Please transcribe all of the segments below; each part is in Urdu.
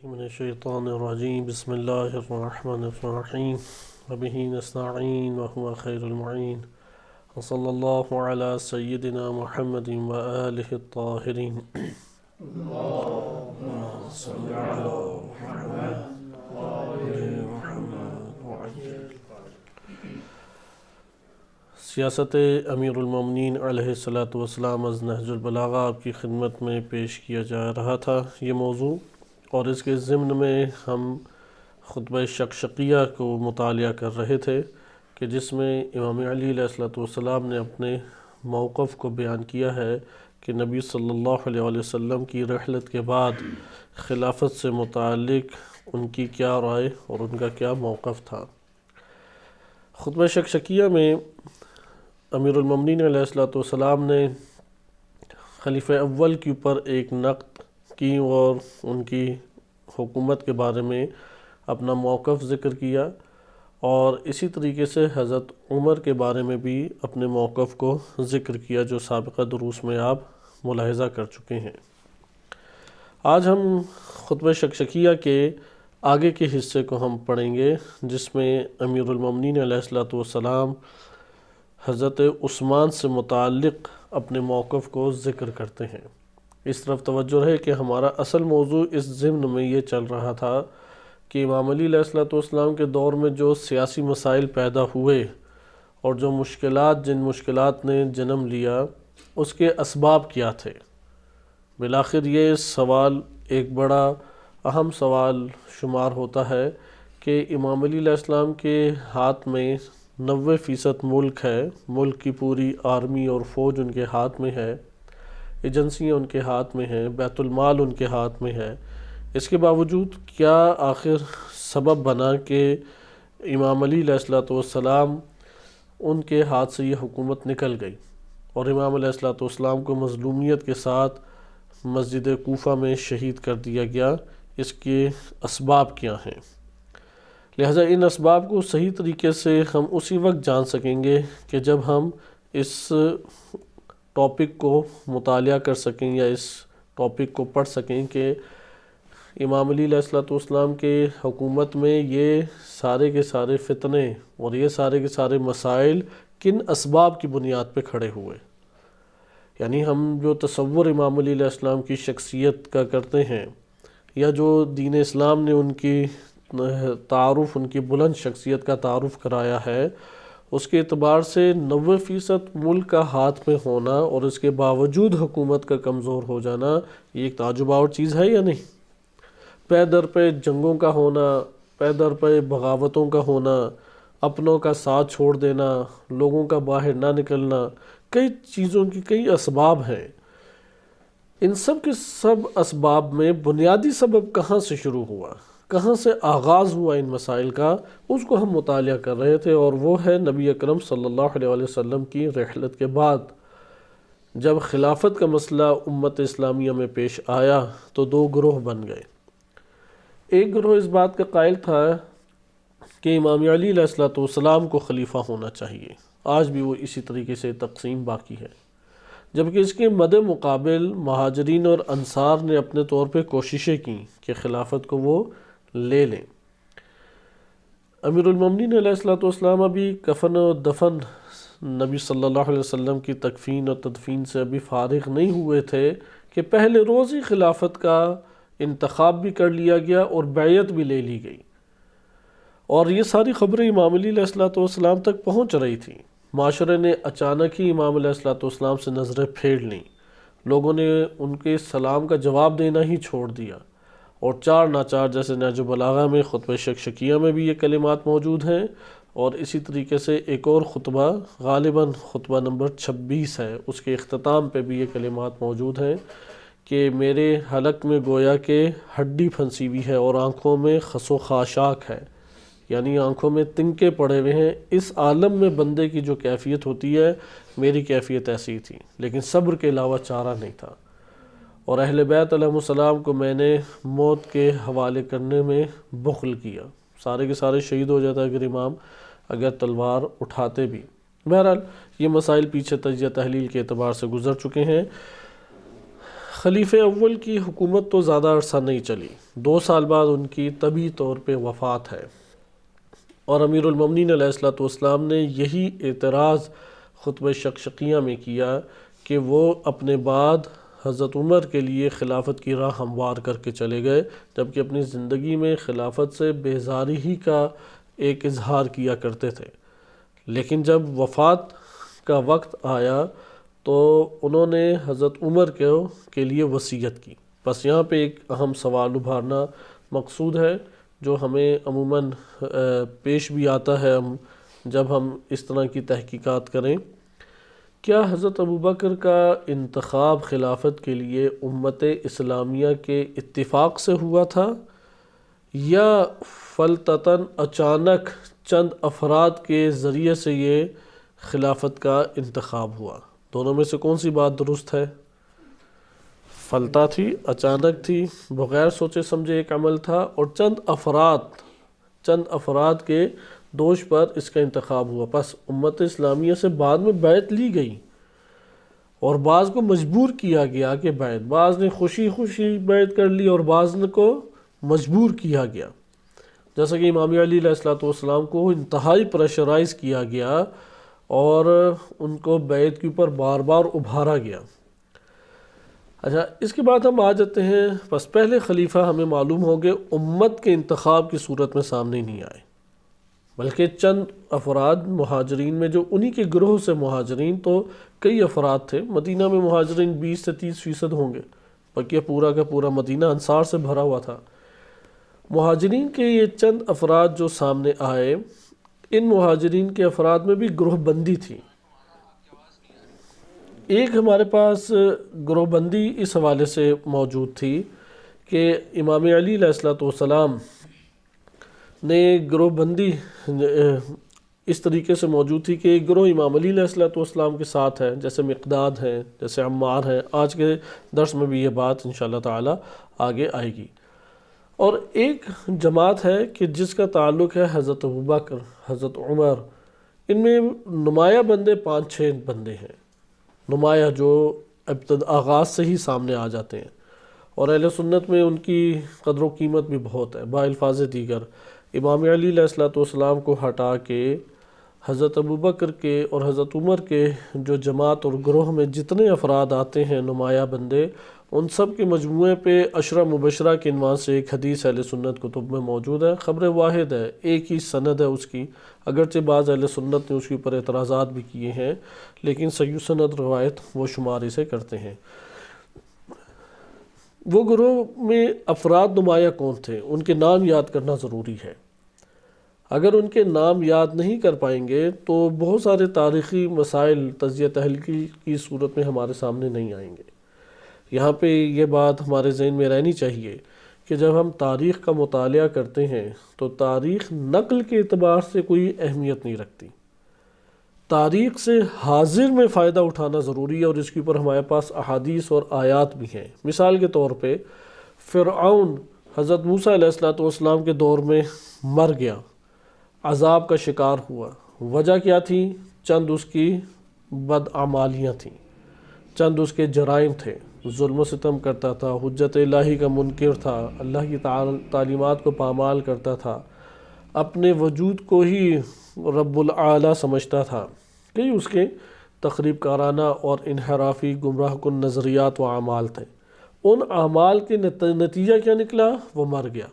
من الشیطان الرجیم بسم اللہ الرحمن الرحیم وبہ نستعین وهو خیر المعین وصلی اللہ علی سیدنا محمد وآلہ الطاہرین اللہم صل علی محمد وآل محمد وعجل. سیاست امیر المومنین علیہ السلام از نہج البلاغہ آپ کی خدمت میں پیش کیا جا رہا تھا یہ موضوع، اور اس کے ضمن میں ہم خطبہ شقشقیہ کو مطالعہ کر رہے تھے کہ جس میں امام علی علیہ السلام نے اپنے موقف کو بیان کیا ہے کہ نبی صلی اللہ علیہ وسلم کی رحلت کے بعد خلافت سے متعلق ان کی کیا رائے اور ان کا کیا موقف تھا. خطبہ شقشقیہ میں امیر المومنین علیہ السلام نے خلیفہ اول کے اوپر ایک نقد کی اور ان کی حکومت کے بارے میں اپنا موقف ذکر کیا، اور اسی طریقے سے حضرت عمر کے بارے میں بھی اپنے موقف کو ذکر کیا جو سابقہ دروس میں آپ ملاحظہ کر چکے ہیں. آج ہم خطبہ شقشقیہ کے آگے کے حصے کو ہم پڑھیں گے جس میں امیر المومنین علیہ السلام حضرت عثمان سے متعلق اپنے موقف کو ذکر کرتے ہیں. اس طرف توجہ رہے کہ ہمارا اصل موضوع اس ضمن میں یہ چل رہا تھا کہ امام علی علیہ السلام کے دور میں جو سیاسی مسائل پیدا ہوئے اور جو جن مشکلات نے جنم لیا اس کے اسباب کیا تھے. بالآخر یہ سوال ایک بڑا اہم سوال شمار ہوتا ہے کہ امام علی علیہ السلام کے ہاتھ میں 90% ملک ہے، ملک کی پوری آرمی اور فوج ان کے ہاتھ میں ہے، ایجنسیاں ان کے ہاتھ میں ہیں، بیت المال ان کے ہاتھ میں ہے. اس کے باوجود کیا آخر سبب بنا کہ امام علی علیہ السلام ان کے ہاتھ سے یہ حکومت نکل گئی اور امام علیہ السلام کو مظلومیت کے ساتھ مسجد کوفہ میں شہید کر دیا گیا؟ اس کے اسباب کیا ہیں؟ لہٰذا ان اسباب کو صحیح طریقے سے ہم اسی وقت جان سکیں گے کہ جب ہم اس ٹاپک کو مطالعہ کر سکیں یا اس ٹاپک کو پڑھ سکیں کہ امام علی علیہ السلام کے حکومت میں یہ سارے کے سارے فتنے اور یہ سارے کے سارے مسائل کن اسباب کی بنیاد پہ کھڑے ہوئے. یعنی ہم جو تصور امام علی علیہ السلام کی شخصیت کا کرتے ہیں یا جو دین اسلام نے ان کی تعارف، ان کی بلند شخصیت کا تعارف کرایا ہے، اس کے اعتبار سے 90% ملک کا ہاتھ میں ہونا اور اس کے باوجود حکومت کا کمزور ہو جانا یہ ایک تعجب آور چیز ہے یا نہیں؟ پے در پہ جنگوں کا ہونا، پے در پہ بغاوتوں کا ہونا، اپنوں کا ساتھ چھوڑ دینا، لوگوں کا باہر نہ نکلنا، کئی چیزوں کی کئی اسباب ہیں. ان سب کے سب اسباب میں بنیادی سبب کہاں سے شروع ہوا، کہاں سے آغاز ہوا ان مسائل کا، اس کو ہم مطالعہ کر رہے تھے، اور وہ ہے نبی اکرم صلی اللہ علیہ وسلم کی رحلت کے بعد جب خلافت کا مسئلہ امت اسلامیہ میں پیش آیا تو دو گروہ بن گئے. ایک گروہ اس بات کا قائل تھا کہ امام علی علیہ السلام کو خلیفہ ہونا چاہیے، آج بھی وہ اسی طریقے سے تقسیم باقی ہے، جبکہ اس کے مد مقابل مہاجرین اور انصار نے اپنے طور پہ کوششیں کی کہ خلافت کو وہ لے لیں. امیر المومنین علیہ السلام ابھی کفن و دفن نبی صلی اللہ علیہ وسلم کی تکفین اور تدفین سے ابھی فارغ نہیں ہوئے تھے کہ پہلے روز ہی خلافت کا انتخاب بھی کر لیا گیا اور بیعت بھی لے لی گئی، اور یہ ساری خبریں امام علی علیہ السلام تک پہنچ رہی تھیں. معاشرے نے اچانک ہی امام علیہ السلام سے نظریں پھیر لیں، لوگوں نے ان کے سلام کا جواب دینا ہی چھوڑ دیا، اور چار ناچار جیسے نہج البلاغہ میں خطبہ شقشقیہ میں بھی یہ کلمات موجود ہیں، اور اسی طریقے سے ایک اور خطبہ غالباً خطبہ نمبر 26 ہے، اس کے اختتام پہ بھی یہ کلمات موجود ہیں کہ میرے حلق میں گویا کہ ہڈی پھنسی ہوئی ہے اور آنکھوں میں خس و خاشاک ہے، یعنی آنکھوں میں تنکے پڑے ہوئے ہیں. اس عالم میں بندے کی جو کیفیت ہوتی ہے میری کیفیت ایسی تھی، لیکن صبر کے علاوہ چارہ نہیں تھا، اور اہل بیت علیہ السلام کو میں نے موت کے حوالے کرنے میں بخل کیا. سارے کے سارے شہید ہو جاتا اگر امام اگر تلوار اٹھاتے بھی. بہرحال یہ مسائل پیچھے تجزیہ تحلیل کے اعتبار سے گزر چکے ہیں. خلیفہ اول کی حکومت تو زیادہ عرصہ نہیں چلی، 2 سال بعد ان کی طبی طور پہ وفات ہے، اور امیر المومنین علیہ الصلوۃ والسلام نے یہی اعتراض خطبہ شقشقیہ میں کیا کہ وہ اپنے بعد حضرت عمر کے لیے خلافت کی راہ ہموار کر کے چلے گئے، جبکہ اپنی زندگی میں خلافت سے بیزاری ہی کا ایک اظہار کیا کرتے تھے۔ لیکن جب وفات کا وقت آیا تو انہوں نے حضرت عمر کے لیے وصیت کی۔ بس یہاں پہ ایک اہم سوال ابھارنا مقصود ہے جو ہمیں عموماً پیش بھی آتا ہے جب ہم اس طرح کی تحقیقات کریں۔ کیا حضرت ابوبکر کا انتخاب خلافت کے لیے امت اسلامیہ کے اتفاق سے ہوا تھا، یا فلتتاً اچانک چند افراد کے ذریعے سے یہ خلافت کا انتخاب ہوا؟ دونوں میں سے کون سی بات درست ہے؟ فلتہ تھی، اچانک تھی، بغیر سوچے سمجھے ایک عمل تھا، اور چند افراد کے دوش پر اس کا انتخاب ہوا۔ پس امت اسلامیہ سے بعد میں بیعت لی گئی، اور بعض کو مجبور کیا گیا کہ بعض نے خوشی بیعت کر لی اور بعض کو مجبور کیا گیا، جیسا کہ امام علی علیہ السلام کو انتہائی پریشرائز کیا گیا اور ان کو بیعت کے اوپر بار بار ابھارا گیا۔ اچھا، اس کے بعد ہم آ جاتے ہیں، بس پہلے خلیفہ ہمیں معلوم ہو گئے امت کے انتخاب کی صورت میں سامنے نہیں آئے، بلکہ چند افراد مہاجرین میں، جو انہی کے گروہ سے مہاجرین، تو کئی افراد تھے، مدینہ میں مہاجرین 20 سے 30% ہوں گے، بلکہ پورا کا پورا مدینہ انصار سے بھرا ہوا تھا۔ مہاجرین کے یہ چند افراد جو سامنے آئے، ان مہاجرین کے افراد میں بھی گروہ بندی تھی۔ ایک ہمارے پاس گروہ بندی اس حوالے سے موجود تھی کہ امام علی علیہ السلام نے گروہ بندی اس طریقے سے موجود تھی کہ ایک گروہ امام علی علیہ السلام کے ساتھ ہے، جیسے مقداد ہیں، جیسے عمار ہیں، آج کے درس میں بھی یہ بات انشاءاللہ تعالی آگے آئے گی، اور ایک جماعت ہے کہ جس کا تعلق ہے حضرت ابوبکر، حضرت عمر۔ ان میں نمایاں بندے 5-6 بندے ہیں، نمایاں، جو آغاز سے ہی سامنے آ جاتے ہیں، اور اہل سنت میں ان کی قدر و قیمت بھی بہت ہے۔ بالفاظ دیگر امام علی علیہ السلام کو ہٹا کے حضرت ابوبکر کے اور حضرت عمر کے جو جماعت اور گروہ میں جتنے افراد آتے ہیں نمایاں بندے، ان سب کے مجموعے پہ عشرہ مبشرہ کے عنوان سے ایک حدیث اہل سنت کتب میں موجود ہے، خبر واحد ہے، ایک ہی سند ہے اس کی، اگرچہ بعض اہل سنت نے اس کے اوپر اعتراضات بھی کیے ہیں، لیکن صحیح سند روایت وہ شمار اسے کرتے ہیں۔ وہ گروہ میں افراد نمایاں کون تھے، ان کے نام یاد کرنا ضروری ہے۔ اگر ان کے نام یاد نہیں کر پائیں گے تو بہت سارے تاریخی مسائل تجزیہ تحلیل کی صورت میں ہمارے سامنے نہیں آئیں گے۔ یہاں پہ یہ بات ہمارے ذہن میں رہنی چاہیے کہ جب ہم تاریخ کا مطالعہ کرتے ہیں تو تاریخ نقل کے اعتبار سے کوئی اہمیت نہیں رکھتی، تاریخ سے حاضر میں فائدہ اٹھانا ضروری ہے، اور اس کے اوپر ہمارے پاس احادیث اور آیات بھی ہیں۔ مثال کے طور پہ فرعون حضرت موسیٰ علیہ السلام کے دور میں مر گیا، عذاب کا شکار ہوا، وجہ کیا تھی؟ چند اس کی بدعمالیاں تھیں، چند اس کے جرائم تھے، ظلم و ستم کرتا تھا، حجت الہی کا منکر تھا، اللہ کی تعلیمات کو پامال کرتا تھا، اپنے وجود کو ہی رب العالی سمجھتا تھا، کئی اس کے تخریب کارانہ اور انحرافی گمراہ کن نظریات و اعمال تھے۔ ان اعمال کے نتیجہ کیا نکلا؟ وہ مر گیا۔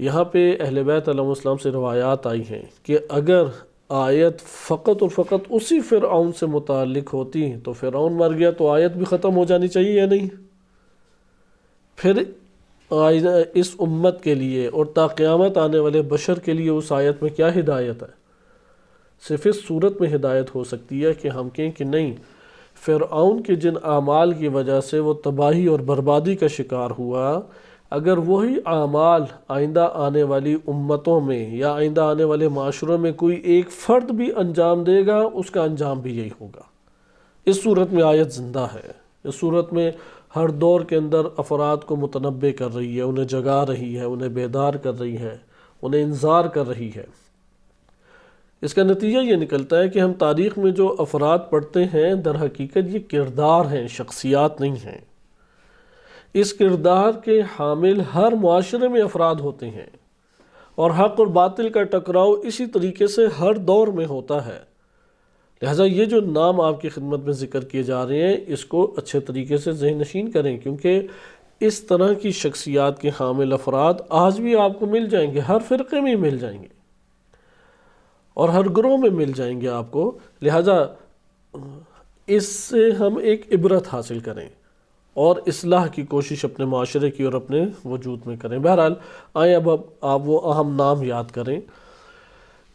یہاں پہ اہل بیت علیہ السلام سے روایات آئی ہیں کہ اگر آیت فقط اور فقط اسی فرعون سے متعلق ہوتی تو فرعون مر گیا تو آیت بھی ختم ہو جانی چاہیے یا نہیں؟ پھر اس امت کے لیے اور تا قیامت آنے والے بشر کے لیے اس آیت میں کیا ہدایت ہے؟ صرف اس صورت میں ہدایت ہو سکتی ہے کہ ہم کہیں کہ نہیں، فرعون کے جن اعمال کی وجہ سے وہ تباہی اور بربادی کا شکار ہوا، اگر وہی اعمال آئندہ آنے والی امتوں میں یا آئندہ آنے والے معاشروں میں کوئی ایک فرد بھی انجام دے گا، اس کا انجام بھی یہی ہوگا۔ اس صورت میں آیت زندہ ہے، اس صورت میں ہر دور کے اندر افراد کو متنبع کر رہی ہے، انہیں جگا رہی ہے، انہیں بیدار کر رہی ہے، انہیں انذار کر رہی ہے۔ اس کا نتیجہ یہ نکلتا ہے کہ ہم تاریخ میں جو افراد پڑھتے ہیں در حقیقت یہ کردار ہیں، شخصیات نہیں ہیں۔ اس کردار کے حامل ہر معاشرے میں افراد ہوتے ہیں، اور حق اور باطل کا ٹکراؤ اسی طریقے سے ہر دور میں ہوتا ہے۔ لہٰذا یہ جو نام آپ کی خدمت میں ذکر کیے جا رہے ہیں، اس کو اچھے طریقے سے ذہن نشین کریں، کیونکہ اس طرح کی شخصیات کے حامل افراد آج بھی آپ کو مل جائیں گے، ہر فرقے میں مل جائیں گے اور ہر گروہ میں مل جائیں گے آپ کو۔ لہٰذا اس سے ہم ایک عبرت حاصل کریں اور اصلاح کی کوشش اپنے معاشرے کی اور اپنے وجود میں کریں۔ بہرحال آئیں اب آپ وہ اہم نام یاد کریں۔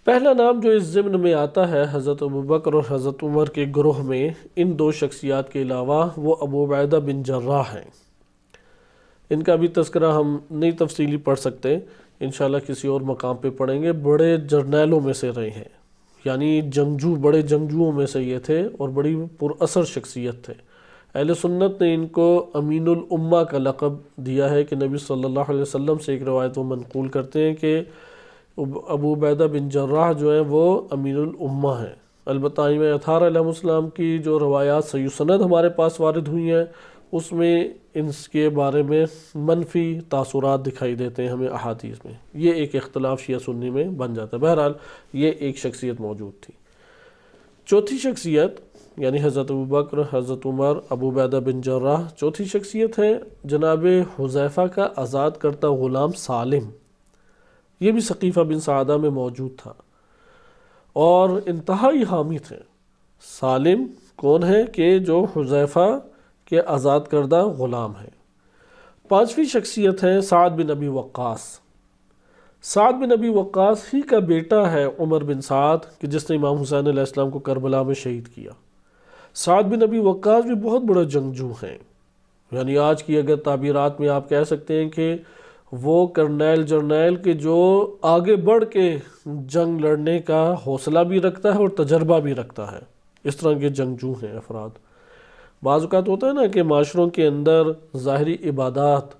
پہلا نام جو اس ضمن میں آتا ہے حضرت ابوبکر اور حضرت عمر کے گروہ میں، ان دو شخصیات کے علاوہ، وہ ابو عبیدہ بن جراح ہیں۔ ان کا بھی تذکرہ ہم نہیں تفصیلی پڑھ سکتے، انشاءاللہ کسی اور مقام پہ پڑھیں گے۔ بڑے جرنیلوں میں سے رہے ہیں، یعنی بڑے جنگجوؤں میں سے یہ تھے اور بڑی پر اثر شخصیت تھے۔ اہل سنت نے ان کو امین الامہ کا لقب دیا ہے کہ نبی صلی اللہ علیہ وسلم سے ایک روایت وہ منقول کرتے ہیں کہ ابو عبیدہ بن جراح جو ہیں وہ امین الامہ ہیں۔ البتہ ائمہ اطہار علیہ السلام کی جو روایات صحیح سند ہمارے پاس وارد ہوئی ہیں، اس میں ان کے بارے میں منفی تاثرات دکھائی دیتے ہیں ہمیں احادیث میں۔ یہ ایک اختلاف شیعہ سنی میں بن جاتا ہے۔ بہرحال یہ ایک شخصیت موجود تھی۔ چوتھی شخصیت یعنی حضرت ابوبکر، حضرت عمر، ابو عبیدہ بن جراح، چوتھی شخصیت ہے جناب حذیفہ کا آزاد کرتا غلام سالم۔ یہ بھی ثقیفہ بن سعدہ میں موجود تھا اور انتہائی حامی تھے۔ سالم کون ہے کہ جو حذیفہ کے آزاد کردہ غلام ہیں۔ پانچویں شخصیت ہے سعد بن ابی وقاص۔ سعد بن ابی وقاص ہی کا بیٹا ہے عمر بن سعد کہ جس نے امام حسین علیہ السلام کو کربلا میں شہید کیا۔ سعد بن ابی وقاص بھی بہت بڑا جنگجو ہیں، یعنی آج کی اگر تعبیرات میں آپ کہہ سکتے ہیں کہ وہ جرنیل کے جو آگے بڑھ کے جنگ لڑنے کا حوصلہ بھی رکھتا ہے اور تجربہ بھی رکھتا ہے، اس طرح کے جنگجو ہیں افراد۔ بعض اوقات ہوتا ہے نا کہ معاشروں کے اندر ظاہری عبادات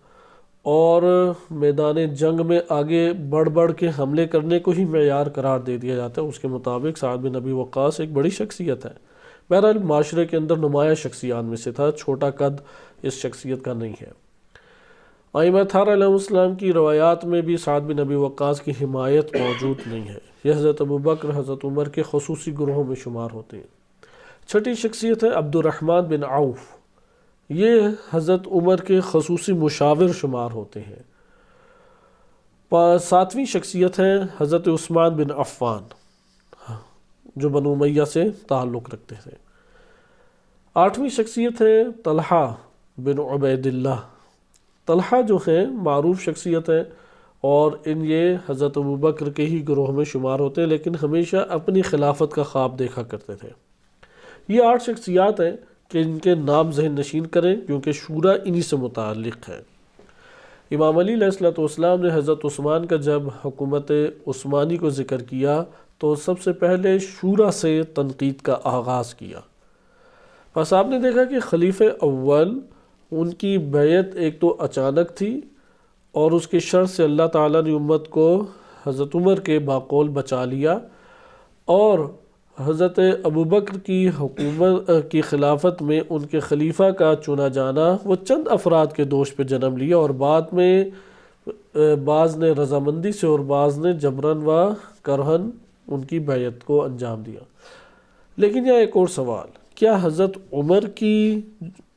اور میدان جنگ میں آگے بڑھ کے حملے کرنے کو ہی معیار قرار دے دیا جاتا ہے۔ اس کے مطابق سعد بن ابی وقاص ایک بڑی شخصیت ہے۔ بہرحال معاشرے کے اندر نمایاں شخصیات میں سے تھا، چھوٹا قد اس شخصیت کا نہیں ہے۔ ائمہ اطہار علیہ السلام کی روایات میں بھی سعد بن ابی وقاص کی حمایت موجود نہیں ہے۔ یہ حضرت ابوبکر، حضرت عمر کے خصوصی گروہوں میں شمار ہوتے ہیں۔ چھٹی شخصیت ہے عبد الرحمن بن عوف۔ یہ حضرت عمر کے خصوصی مشاور شمار ہوتے ہیں۔ ساتویں شخصیت ہے حضرت عثمان بن عفان جو بنو امیہ سے تعلق رکھتے تھے۔ آٹھویں شخصیت ہے طلحہ بن عبید اللہ۔ طلحہ جو ہیں معروف شخصیت ہے اور یہ حضرت ابوبکر کے ہی گروہ میں شمار ہوتے ہیں، لیکن ہمیشہ اپنی خلافت کا خواب دیکھا کرتے تھے۔ یہ 8 شخصیات ہیں کہ ان کے نام ذہن نشین کریں کیونکہ شورا انہی سے متعلق ہے۔ امام علی علیہ السلام نے حضرت عثمان کا جب حکومت عثمانی کو ذکر کیا تو سب سے پہلے شورا سے تنقید کا آغاز کیا۔ بس آپ نے دیکھا کہ خلیفہ اول ان کی بیعت ایک تو اچانک تھی اور اس کے شر سے اللہ تعالیٰ نے امت کو حضرت عمر کے باقول بچا لیا، اور حضرت ابوبکر کی حکومت کی خلافت میں ان کے خلیفہ کا چنا جانا وہ چند افراد کے دوش پہ جنم لیا، اور بعد میں بعض نے رضامندی سے اور بعض نے جبرن و کرہن ان کی بیعت کو انجام دیا۔ لیکن یہ ایک اور سوال، کیا حضرت عمر کی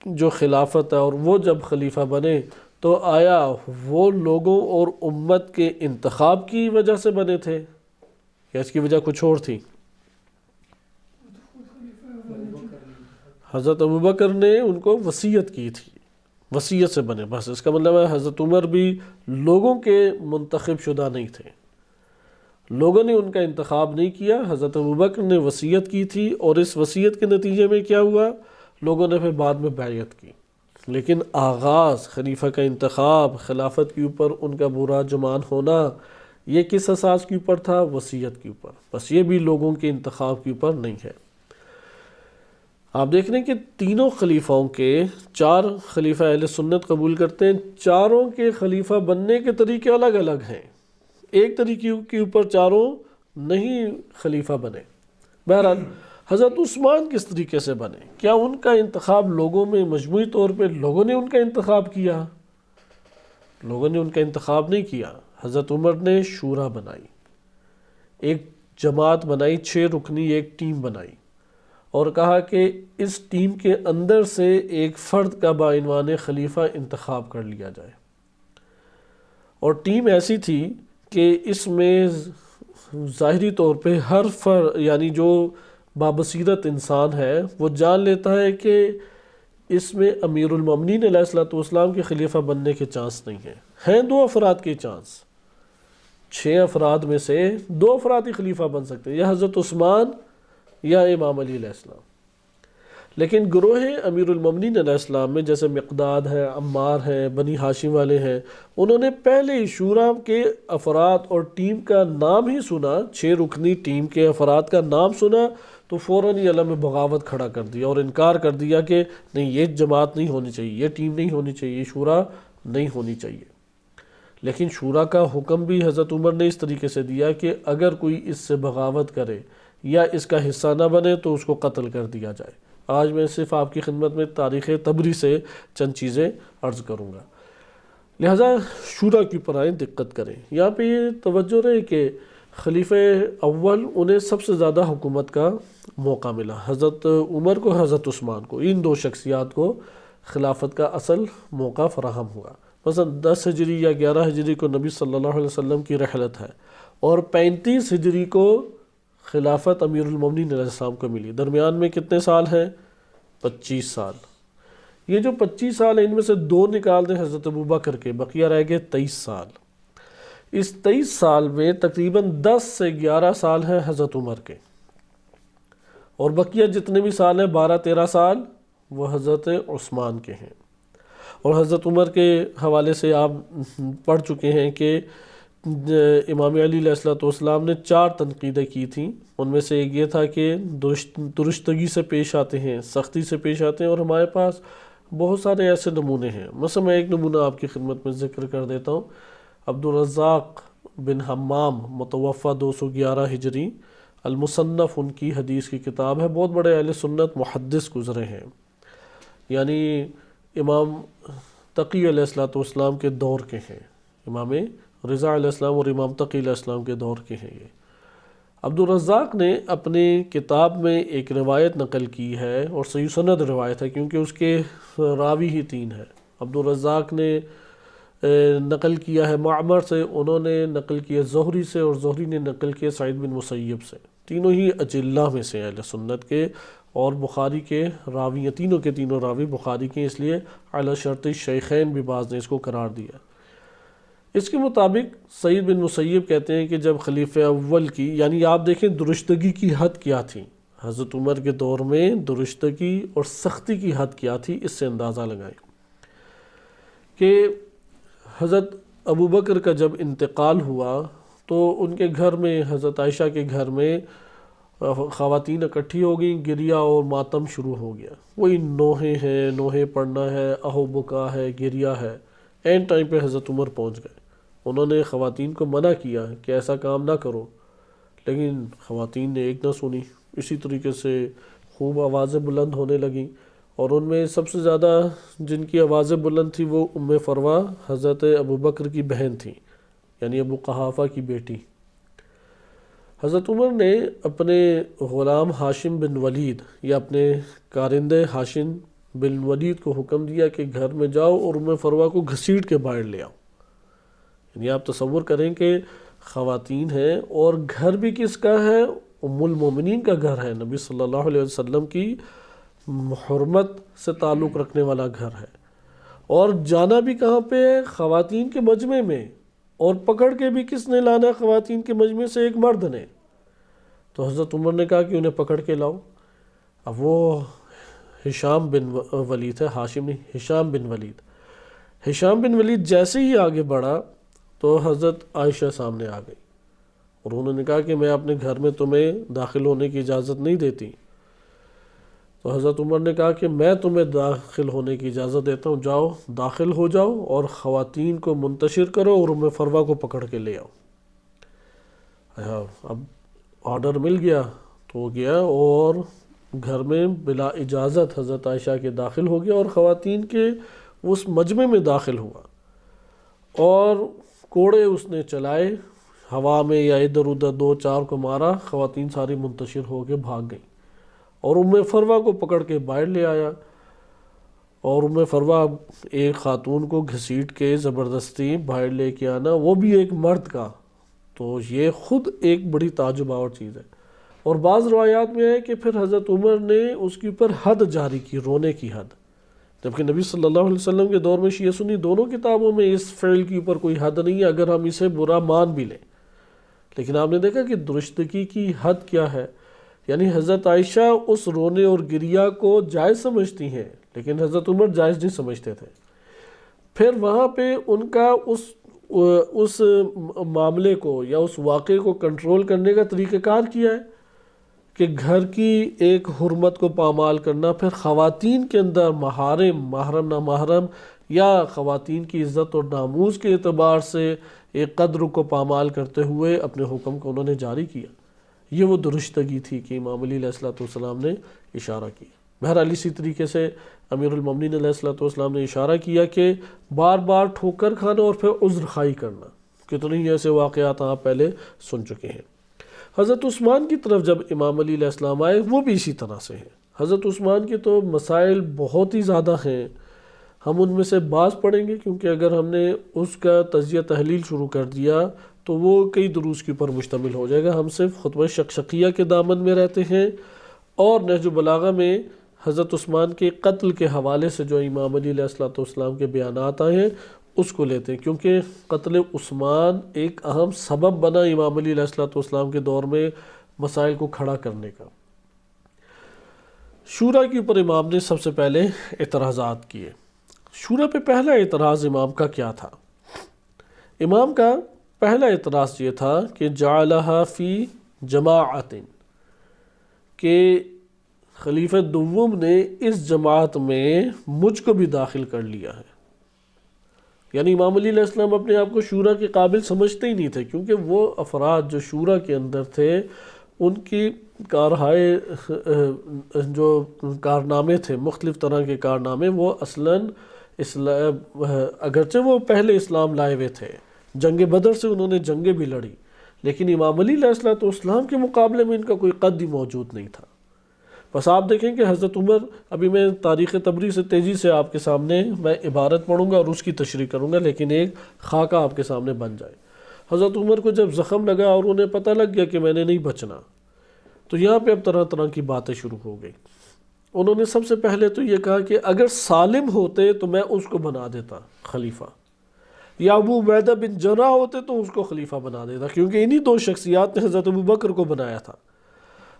جو خلافت ہے اور وہ جب خلیفہ بنے تو آیا وہ لوگوں اور امت کے انتخاب کی وجہ سے بنے تھے یا اس کی وجہ کچھ اور تھی؟ حضرت ابوبکر نے ان کو وصیت کی تھی، وصیت سے بنے۔ بس اس کا مطلب ہے حضرت عمر بھی لوگوں کے منتخب شدہ نہیں تھے، لوگوں نے ان کا انتخاب نہیں کیا، حضرت ابوبکر نے وصیت کی تھی، اور اس وصیت کے نتیجے میں کیا ہوا، لوگوں نے پھر بعد میں بیعت کی۔ لیکن آغاز خلیفہ کا انتخاب، خلافت کے اوپر ان کا برا جمان ہونا، یہ کس اساس کے اوپر تھا؟ وصیت کے اوپر۔ بس یہ بھی لوگوں کے انتخاب کے اوپر نہیں ہے۔ آپ دیکھ رہے ہیں کہ تینوں خلیفوں کے 4 خلیفہ اہل سنت قبول کرتے ہیں، چاروں کے خلیفہ بننے کے طریقے الگ الگ ہیں، ایک طریقے کے اوپر چاروں نہیں خلیفہ بنے۔ بہرحال حضرت عثمان کس طریقے سے بنے؟ کیا ان کا انتخاب لوگوں میں مجموعی طور پہ لوگوں نے ان کا انتخاب کیا؟ لوگوں نے ان کا انتخاب نہیں کیا. حضرت عمر نے شورا بنائی، ایک جماعت بنائی، 6 رکنی ایک ٹیم بنائی، اور کہا کہ اس ٹیم کے اندر سے ایک فرد کا بعنوان خلیفہ انتخاب کر لیا جائے. اور ٹیم ایسی تھی کہ اس میں ظاہری طور پہ ہر فرد، یعنی جو بابصیرت انسان ہے، وہ جان لیتا ہے کہ اس میں امیر المومنین علیہ الصلوۃ والسلام کے خلیفہ بننے کے چانس نہیں ہیں 2 افراد کے چانس. 6 افراد میں سے 2 افراد ہی خلیفہ بن سکتے ہیں، یا حضرت عثمان یا امام علی علیہ السلام. لیکن گروہ امیر المومنین علیہ السلام میں جیسے مقداد ہے، عمار ہے، بنی ہاشم والے ہیں، انہوں نے پہلے ہی شورا کے افراد اور ٹیم کا نام ہی سنا، 6 رکنی ٹیم کے افراد کا نام سنا تو فوراً ہی علم بغاوت کھڑا کر دیا اور انکار کر دیا کہ نہیں، یہ جماعت نہیں ہونی چاہیے، یہ ٹیم نہیں ہونی چاہیے، یہ شورا نہیں ہونی چاہیے. لیکن شورا کا حکم بھی حضرت عمر نے اس طریقے سے دیا کہ اگر کوئی اس سے بغاوت کرے یا اس کا حصہ نہ بنے تو اس کو قتل کر دیا جائے. آج میں صرف آپ کی خدمت میں تاریخ طبری سے چند چیزیں عرض کروں گا. لہٰذا شورا کی پر آئیں دقت کریں. یہاں پہ یہ توجہ رہے کہ خلیفہ اول انہیں سب سے زیادہ حکومت کا موقع ملا، حضرت عمر کو، حضرت عثمان کو، ان 2 شخصیات کو خلافت کا اصل موقع فراہم ہوا. مثلا 10 ہجری یا 11 ہجری کو نبی صلی اللہ علیہ وسلم کی رحلت ہے، اور 35 ہجری کو خلافت امیر المومنین علیہ السلام کو ملی. درمیان میں کتنے سال ہیں؟ 25 سال. یہ جو 25 سال ہیں ان میں سے 2 نکال دیں حضرت ابوبکر کے، بقیہ رہ گئے 23 سال. اس 23 سال میں تقریباً 10 سے 11 سال ہیں حضرت عمر کے، اور بقیہ جتنے بھی سال ہیں 12-13 سال وہ حضرت عثمان کے ہیں. اور حضرت عمر کے حوالے سے آپ پڑھ چکے ہیں کہ امام علی علیہ السلام نے 4 تنقیدیں کی تھیں. ان میں سے ایک یہ تھا کہ درستگی سے پیش آتے ہیں، سختی سے پیش آتے ہیں، اور ہمارے پاس بہت سارے ایسے نمونے ہیں. مثلا میں ایک نمونہ آپ کی خدمت میں ذکر کر دیتا ہوں. عبدالرزاق بن حمام متوفہ 211 ہجری، المصنف ان کی حدیث کی کتاب ہے، بہت بڑے اہل سنت محدث گزرے ہیں، یعنی امام تقی علیہ السلام کے دور کے ہیں، امام رضا علیہ السلام اور امام تقی علیہ السلام کے دور کے ہیں. یہ عبدالرزاق نے اپنے کتاب میں ایک روایت نقل کی ہے، اور صحیح سند روایت ہے کیونکہ اس کے راوی ہی 3 ہیں. عبدالرزاق نے نقل کیا ہے معمر سے، انہوں نے نقل کیا زہری سے، اور زہری نے نقل کیا سعید بن مسیب سے. تینوں ہی اجلہ میں سے اہل سنت کے، اور بخاری کے راوی ہیں، تینوں کے تینوں راوی بخاری کے، اس لیے علی شرط شیخین بھی بعض نے اس کو قرار دیا. اس کے مطابق سعید بن مسیب کہتے ہیں کہ جب خلیفہ اول کی، یعنی آپ دیکھیں درستگی کی حد کیا تھی حضرت عمر کے دور میں، درستگی اور سختی کی حد کیا تھی، اس سے اندازہ لگائیں کہ حضرت ابوبکر کا جب انتقال ہوا تو ان کے گھر میں، حضرت عائشہ کے گھر میں خواتین اکٹھی ہو گئیں، گریہ اور ماتم شروع ہو گیا. وہی نوحے ہیں، نوحے پڑھنا ہے، اہو بکا ہے، گریہ ہے. این ٹائم پہ حضرت عمر پہنچ گئے. انہوں نے خواتین کو منع کیا کہ ایسا کام نہ کرو، لیکن خواتین نے ایک نہ سنی. اسی طریقے سے خوب آوازیں بلند ہونے لگیں، اور ان میں سب سے زیادہ جن کی آوازیں بلند تھی وہ ام فروہ حضرت ابوبکر کی بہن تھی، یعنی ابو قحافہ کی بیٹی. حضرت عمر نے اپنے غلام ہاشم بن ولید یا اپنے کارندے ہاشم بن ولید کو حکم دیا کہ گھر میں جاؤ اور ام فروہ کو گھسیٹ کے باہر لے آؤ. یعنی آپ تصور کریں کہ خواتین ہیں، اور گھر بھی کس کا ہے؟ ام المومنین کا گھر ہے، نبی صلی اللہ علیہ وسلم کی حرمت سے تعلق رکھنے والا گھر ہے. اور جانا بھی کہاں پہ ہے؟ خواتین کے مجمع میں. اور پکڑ کے بھی کس نے لانا ہے خواتین کے مجمع سے؟ ایک مرد نے. تو حضرت عمر نے کہا کہ انہیں پکڑ کے لاؤ. اب وہ ہشام بن ولید ہے، ہاشم نہیں، ہشام بن ولید. ہشام بن ولید جیسے ہی آگے بڑھا تو حضرت عائشہ سامنے آ گئی، اور انہوں نے کہا کہ میں اپنے گھر میں تمہیں داخل ہونے کی اجازت نہیں دیتی. تو حضرت عمر نے کہا کہ میں تمہیں داخل ہونے کی اجازت دیتا ہوں، جاؤ داخل ہو جاؤ اور خواتین کو منتشر کرو اور ام فروہ کو پکڑ کے لے آؤ. اب آرڈر مل گیا تو گیا اور گھر میں بلا اجازت حضرت عائشہ کے داخل ہو گیا اور خواتین کے اس مجمع میں داخل ہوا اور کوڑے اس نے چلائے ہوا میں یا ادھر ادھر، دو چار کو مارا، خواتین ساری منتشر ہو کے بھاگ گئیں اور ام فروہ کو پکڑ کے باہر لے آیا، اور ام فروہ ایک خاتون کو گھسیٹ کے زبردستی باہر لے کے آنا، وہ بھی ایک مرد کا، تو یہ خود ایک بڑی تعجب آور چیز ہے۔ اور بعض روایات میں ہے کہ پھر حضرت عمر نے اس کے اوپر حد جاری کی، رونے کی حد، جبکہ نبی صلی اللہ علیہ وسلم کے دور میں شیعہ سنی دونوں کتابوں میں اس فعل کے اوپر کوئی حد نہیں ہے اگر ہم اسے برا مان بھی لیں، لیکن آپ نے دیکھا کہ درستگی کی حد کیا ہے، یعنی حضرت عائشہ اس رونے اور گریہ کو جائز سمجھتی ہیں لیکن حضرت عمر جائز نہیں سمجھتے تھے۔ پھر وہاں پہ ان کا اس معاملے کو یا اس واقعے کو کنٹرول کرنے کا طریقہ کار کیا ہے کہ گھر کی ایک حرمت کو پامال کرنا، پھر خواتین کے اندر محرم نامحرم یا خواتین کی عزت اور ناموس کے اعتبار سے ایک قدر کو پامال کرتے ہوئے اپنے حکم کو انہوں نے جاری کیا۔ یہ وہ درستگی تھی کہ امام علی علیہ السلام نے اشارہ کیا۔ بہرحال اسی طریقے سے امیر المومنین علیہ السلام نے اشارہ کیا کہ بار بار ٹھوکر کھانا اور پھر عذر خواہی کرنا، کتنے ایسے واقعات آپ پہلے سن چکے ہیں۔ حضرت عثمان کی طرف جب امام علی علیہ السلام آئے، وہ بھی اسی طرح سے ہیں۔ حضرت عثمان کے تو مسائل بہت ہی زیادہ ہیں، ہم ان میں سے بعض پڑھیں گے کیونکہ اگر ہم نے اس کا تجزیہ تحلیل شروع کر دیا تو وہ کئی دروس کے اوپر مشتمل ہو جائے گا۔ ہم صرف خطبہ شقشقیہ کے دامن میں رہتے ہیں اور نہج البلاغہ میں حضرت عثمان کے قتل کے حوالے سے جو امام علی علیہ السلام کے بیانات آئے ہیں اس کو لیتے ہیں، کیونکہ قتل عثمان ایک اہم سبب بنا امام علی علیہ السلام کے دور میں مسائل کو کھڑا کرنے کا۔ شورا کے اوپر امام نے سب سے پہلے اعتراضات کیے۔ شورا پہ پہلا اعتراض امام کا کیا تھا؟ امام کا پہلا اعتراض یہ تھا کہ جعلہا فی جماعت، کہ خلیفہ دوم نے اس جماعت میں مجھ کو بھی داخل کر لیا ہے، یعنی امام علی علیہ السلام اپنے آپ کو شورا کے قابل سمجھتے ہی نہیں تھے، کیونکہ وہ افراد جو شورا کے اندر تھے ان کی جو کارنامے تھے، مختلف طرح کے کارنامے، وہ اصلاً اگرچہ وہ پہلے اسلام لائے ہوئے تھے، جنگ بدر سے انہوں نے جنگیں بھی لڑی، لیکن امام علی علیہ السلام کے مقابلے میں ان کا کوئی قد ہی موجود نہیں تھا۔ بس آپ دیکھیں کہ حضرت عمر، ابھی میں تاریخ تبری سے تیزی سے آپ کے سامنے میں عبارت پڑھوں گا اور اس کی تشریح کروں گا، لیکن ایک خاکہ آپ کے سامنے بن جائے۔ حضرت عمر کو جب زخم لگا اور انہیں پتہ لگ گیا کہ میں نے نہیں بچنا، تو یہاں پہ اب طرح طرح کی باتیں شروع ہو گئی۔ انہوں نے سب سے پہلے تو یہ کہا کہ اگر سالم ہوتے تو میں اس کو بنا دیتا خلیفہ، یا ابو عبیدہ بن جراح ہوتے تو اس کو خلیفہ بنا دیتا، کیونکہ انہی دو شخصیات نے حضرت ابو بکر کو بنایا تھا۔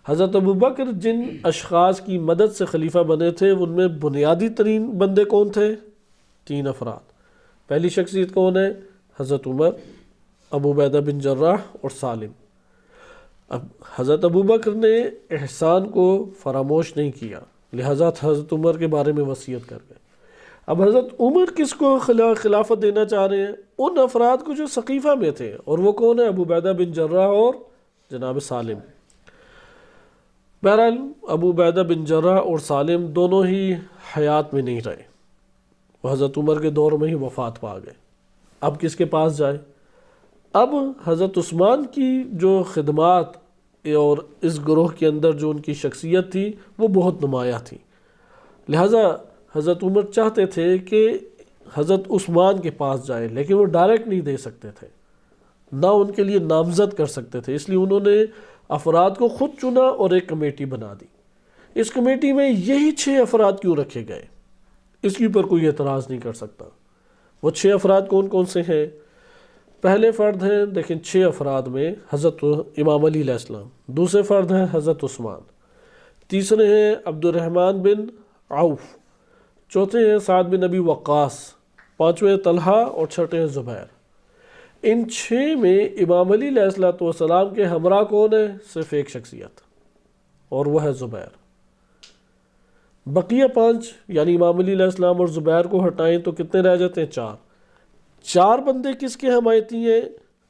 حضرت ابو بکر جن اشخاص کی مدد سے خلیفہ بنے تھے ان میں بنیادی ترین بندے کون تھے؟ 3 افراد۔ پہلی شخصیت کون ہے؟ حضرت عمر، ابو عبیدہ بن جراح اور سالم۔ اب حضرت ابو بکر نے احسان کو فراموش نہیں کیا، لہذا حضرت عمر کے بارے میں وصیت کر گئے۔ اب حضرت عمر کس کو خلافت دینا چاہ رہے ہیں؟ ان افراد کو جو سقیفہ میں تھے، اور وہ کون ہے؟ ابو عبیدہ بن جراح اور جناب سالم۔ بہرحال ابو عبیدہ بن جراح اور سالم دونوں ہی حیات میں نہیں رہے، وہ حضرت عمر کے دور میں ہی وفات پا گئے۔ اب کس کے پاس جائے؟ اب حضرت عثمان کی جو خدمات اور اس گروہ کے اندر جو ان کی شخصیت تھی وہ بہت نمایاں تھی، لہٰذا حضرت عمر چاہتے تھے کہ حضرت عثمان کے پاس جائے، لیکن وہ ڈائریکٹ نہیں دے سکتے تھے، نہ ان کے لیے نامزد کر سکتے تھے، اس لیے انہوں نے افراد کو خود چنا اور ایک کمیٹی بنا دی۔ اس کمیٹی میں یہی 6 افراد کیوں رکھے گئے، اس کے اوپر کوئی اعتراض نہیں کر سکتا۔ وہ 6 افراد کون کون سے ہیں؟ پہلے فرد ہیں، دیکھیں 6 افراد میں حضرت امام علی علیہ السلام، دوسرے فرد ہیں حضرت عثمان، تیسرے ہیں عبد الرحمن بن عوف، چوتھے ہیں سعد بن ابی وقاص، پانچویں طلحہ اور چھٹے ہیں زبیر۔ ان 6 میں امام علی علیہ السلام کے ہمراہ کون ہے؟ صرف ایک شخصیت، اور وہ ہے زبیر۔ بقیہ 5 یعنی امام علی علیہ السلام اور زبیر کو ہٹائیں تو کتنے رہ جاتے ہیں؟ 4 بندے کس کے حمایتی ہیں؟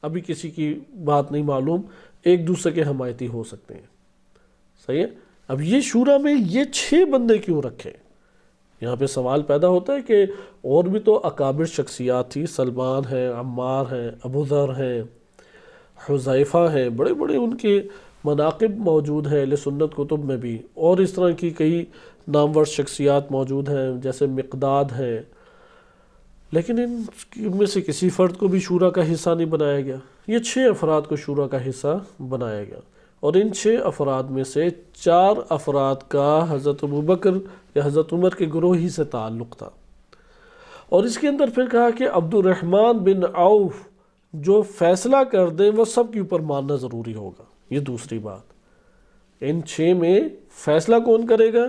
ابھی کسی کی بات نہیں معلوم، ایک دوسرے کے حمایتی ہو سکتے ہیں۔ صحیح ہے. اب یہ شورا میں یہ 6 بندے کیوں رکھے؟ یہاں پہ سوال پیدا ہوتا ہے کہ اور بھی تو اکابر شخصیات تھی، سلمان ہے، عمار ہے، ابو ذر ہے، حذیفہ ہیں، بڑے بڑے ان کے مناقب موجود ہیں اہل سنت کتب میں بھی، اور اس طرح کی کئی نامور شخصیات موجود ہیں جیسے مقداد ہیں، لیکن ان میں سے کسی فرد کو بھی شورا کا حصہ نہیں بنایا گیا. یہ 6 افراد کو شورا کا حصہ بنایا گیا، اور ان 6 افراد میں سے 4 افراد کا حضرت ابوبکر یا حضرت عمر کے گروہ ہی سے تعلق تھا. اور اس کے اندر پھر کہا کہ عبد الرحمن بن عوف جو فیصلہ کر دیں وہ سب کے اوپر ماننا ضروری ہوگا. یہ دوسری بات، ان 6 میں فیصلہ کون کرے گا؟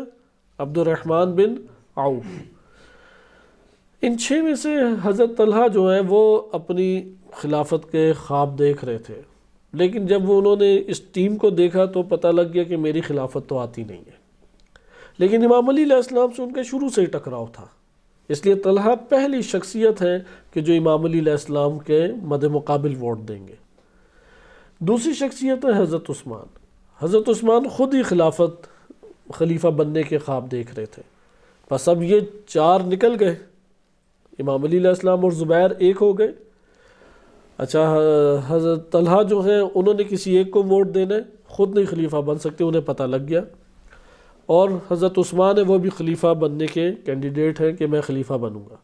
عبد الرحمن بن عوف. ان 6 میں سے حضرت طلحہ جو ہیں وہ اپنی خلافت کے خواب دیکھ رہے تھے، لیکن جب انہوں نے اس ٹیم کو دیکھا تو پتہ لگ گیا کہ میری خلافت تو آتی نہیں ہے. لیکن امام علی علیہ السلام سے ان کا شروع سے ہی ٹکراؤ تھا، اس لیے طلحہ پہلی شخصیت ہے کہ جو امام علی علیہ السلام کے مد مقابل ووٹ دیں گے. دوسری شخصیت ہے حضرت عثمان. حضرت عثمان خود ہی خلیفہ بننے کے خواب دیکھ رہے تھے. بس اب یہ 4 نکل گئے، امام علی علیہ السلام اور زبیر ایک ہو گئے. اچھا، حضرت طلحہ جو ہیں انہوں نے کسی ایک کو ووٹ دینا ہے، خود نہیں خلیفہ بن سکتے، انہیں پتہ لگ گیا. اور حضرت عثمان ہے وہ بھی خلیفہ بننے کے کینڈیڈیٹ ہیں کہ میں خلیفہ بنوں گا.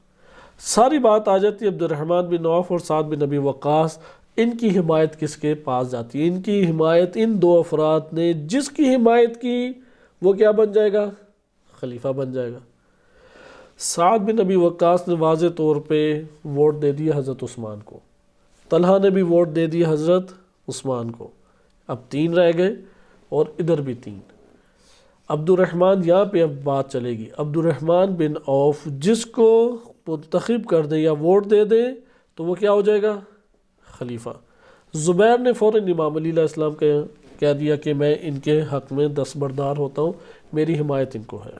ساری بات آ جاتی ہے عبد الرحمن بن عوف اور سعد بن ابی وقاص. ان کی حمایت کس کے پاس جاتی ہے؟ ان کی حمایت ان 2 افراد نے جس کی حمایت کی وہ کیا بن جائے گا؟ خلیفہ بن جائے گا. سعد بن ابی وقاص نے واضح طور پہ ووٹ دے دیا حضرت عثمان کو، طلحہ نے بھی ووٹ دے دیا حضرت عثمان کو. اب 3 رہ گئے اور ادھر بھی 3. عبد الرحمن، یہاں پہ اب بات چلے گی. عبد الرحمن بن عوف جس کو منتخب کر دے یا ووٹ دے دے تو وہ کیا ہو جائے گا؟ خلیفہ. زبیر نے فوراً امام علی علیہ السلام کے کہہ دیا کہ میں ان کے حق میں دستبردار ہوتا ہوں، میری حمایت ان کو ہے.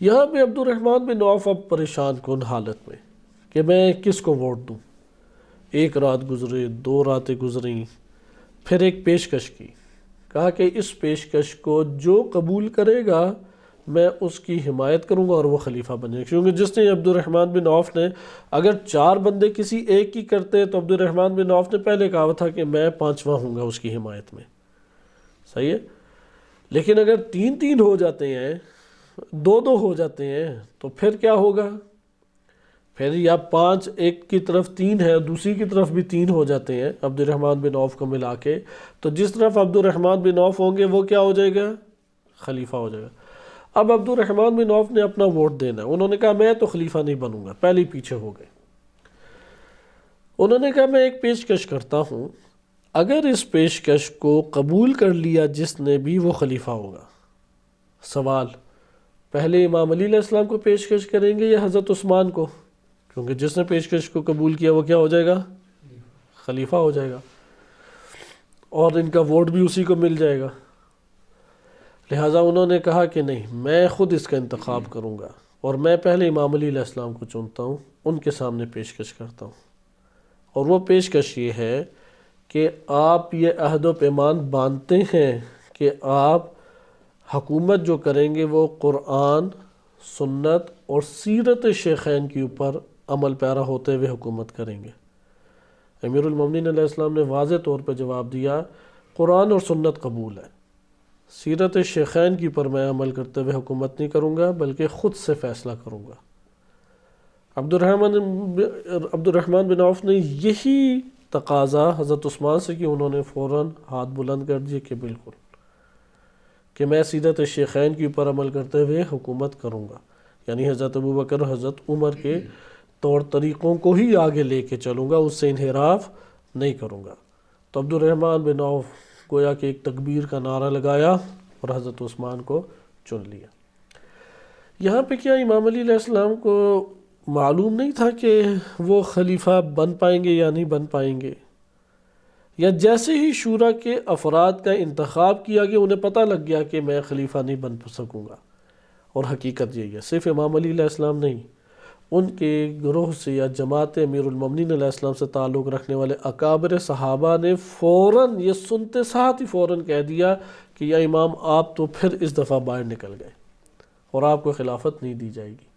یہاں پہ عبد الرحمن بن عوف اب پریشان کن حالت میں کہ میں کس کو ووٹ دوں. 1 رات گزرے، 2 راتیں گزریں، پھر ایک پیشکش کی. کہا کہ اس پیشکش کو جو قبول کرے گا میں اس کی حمایت کروں گا اور وہ خلیفہ بنے گا. کیونکہ جس نے عبد الرحمن بن عوف نے اگر 4 بندے کسی ایک کی کرتے تو عبد الرحمن بن عوف نے پہلے کہا تھا کہ میں 5واں ہوں گا اس کی حمایت میں. صحیح ہے. لیکن اگر 3 ہو جاتے ہیں، 2 ہو جاتے ہیں تو پھر کیا ہوگا؟ پھر یا 5 ایک کی طرف 3 ہے دوسری کی طرف بھی 3 ہو جاتے ہیں عبد الرحمن بن عوف کو ملا کے، تو جس طرف عبد الرحمن بن عوف ہوں گے وہ کیا ہو جائے گا؟ خلیفہ ہو جائے گا. اب عبد الرحمن بن عوف نے اپنا ووٹ دینا ہے. انہوں نے کہا میں تو خلیفہ نہیں بنوں گا، پہلے ہی پیچھے ہو گئے. انہوں نے کہا میں ایک پیشکش کرتا ہوں، اگر اس پیشکش کو قبول کر لیا جس نے بھی وہ خلیفہ ہوگا. سوال، پہلے امام علی علیہ السلام کو پیشکش کریں گے یا حضرت عثمان کو؟ کیونکہ جس نے پیشکش کو قبول کیا وہ کیا ہو جائے گا؟ خلیفہ ہو جائے گا، اور ان کا ووٹ بھی اسی کو مل جائے گا. لہٰذا انہوں نے کہا کہ نہیں، میں خود اس کا انتخاب کروں گا اور میں پہلے امام علی علیہ السلام کو چنتا ہوں، ان کے سامنے پیشکش کرتا ہوں. اور وہ پیشکش یہ ہے کہ آپ یہ عہد و پیمان باندھتے ہیں کہ آپ حکومت جو کریں گے وہ قرآن، سنت اور سیرت شیخین کے اوپر عمل پیرا ہوتے ہوئے حکومت کریں گے. امیر المومنین علیہ السلام نے واضح طور پہ جواب دیا، قرآن اور سنت قبول ہے، سیرت شیخین کے اوپر میں عمل کرتے ہوئے حکومت نہیں کروں گا بلکہ خود سے فیصلہ کروں گا. عبد الرحمن بن عوف نے یہی تقاضا حضرت عثمان سے کہ انہوں نے فوراً ہاتھ بلند کر دیے کہ بالکل، کہ میں سیرت شیخین کے اوپر عمل کرتے ہوئے حکومت کروں گا، یعنی حضرت ابوبکر اور حضرت عمر کے طور طریقوں کو ہی آگے لے کے چلوں گا، اس سے انحراف نہیں کروں گا. تو عبد الرحمن بن عوف گویا کہ ایک تکبیر کا نعرہ لگایا اور حضرت عثمان کو چن لیا. یہاں پہ کیا امام علی علیہ السلام کو معلوم نہیں تھا کہ وہ خلیفہ بن پائیں گے یا نہیں بن پائیں گے؟ یا جیسے ہی شورا کے افراد کا انتخاب کیا گیا انہیں پتہ لگ گیا کہ میں خلیفہ نہیں بن سکوں گا؟ اور حقیقت یہی ہے، صرف امام علی علیہ السلام نہیں، ان کے گروہ سے یا جماعت امیر المومنین علیہ السلام سے تعلق رکھنے والے اکابر صحابہ نے فوراً یہ سنتے ساتھ ہی فوراً کہہ دیا کہ یا امام آپ تو پھر اس دفعہ باہر نکل گئے اور آپ کو خلافت نہیں دی جائے گی۔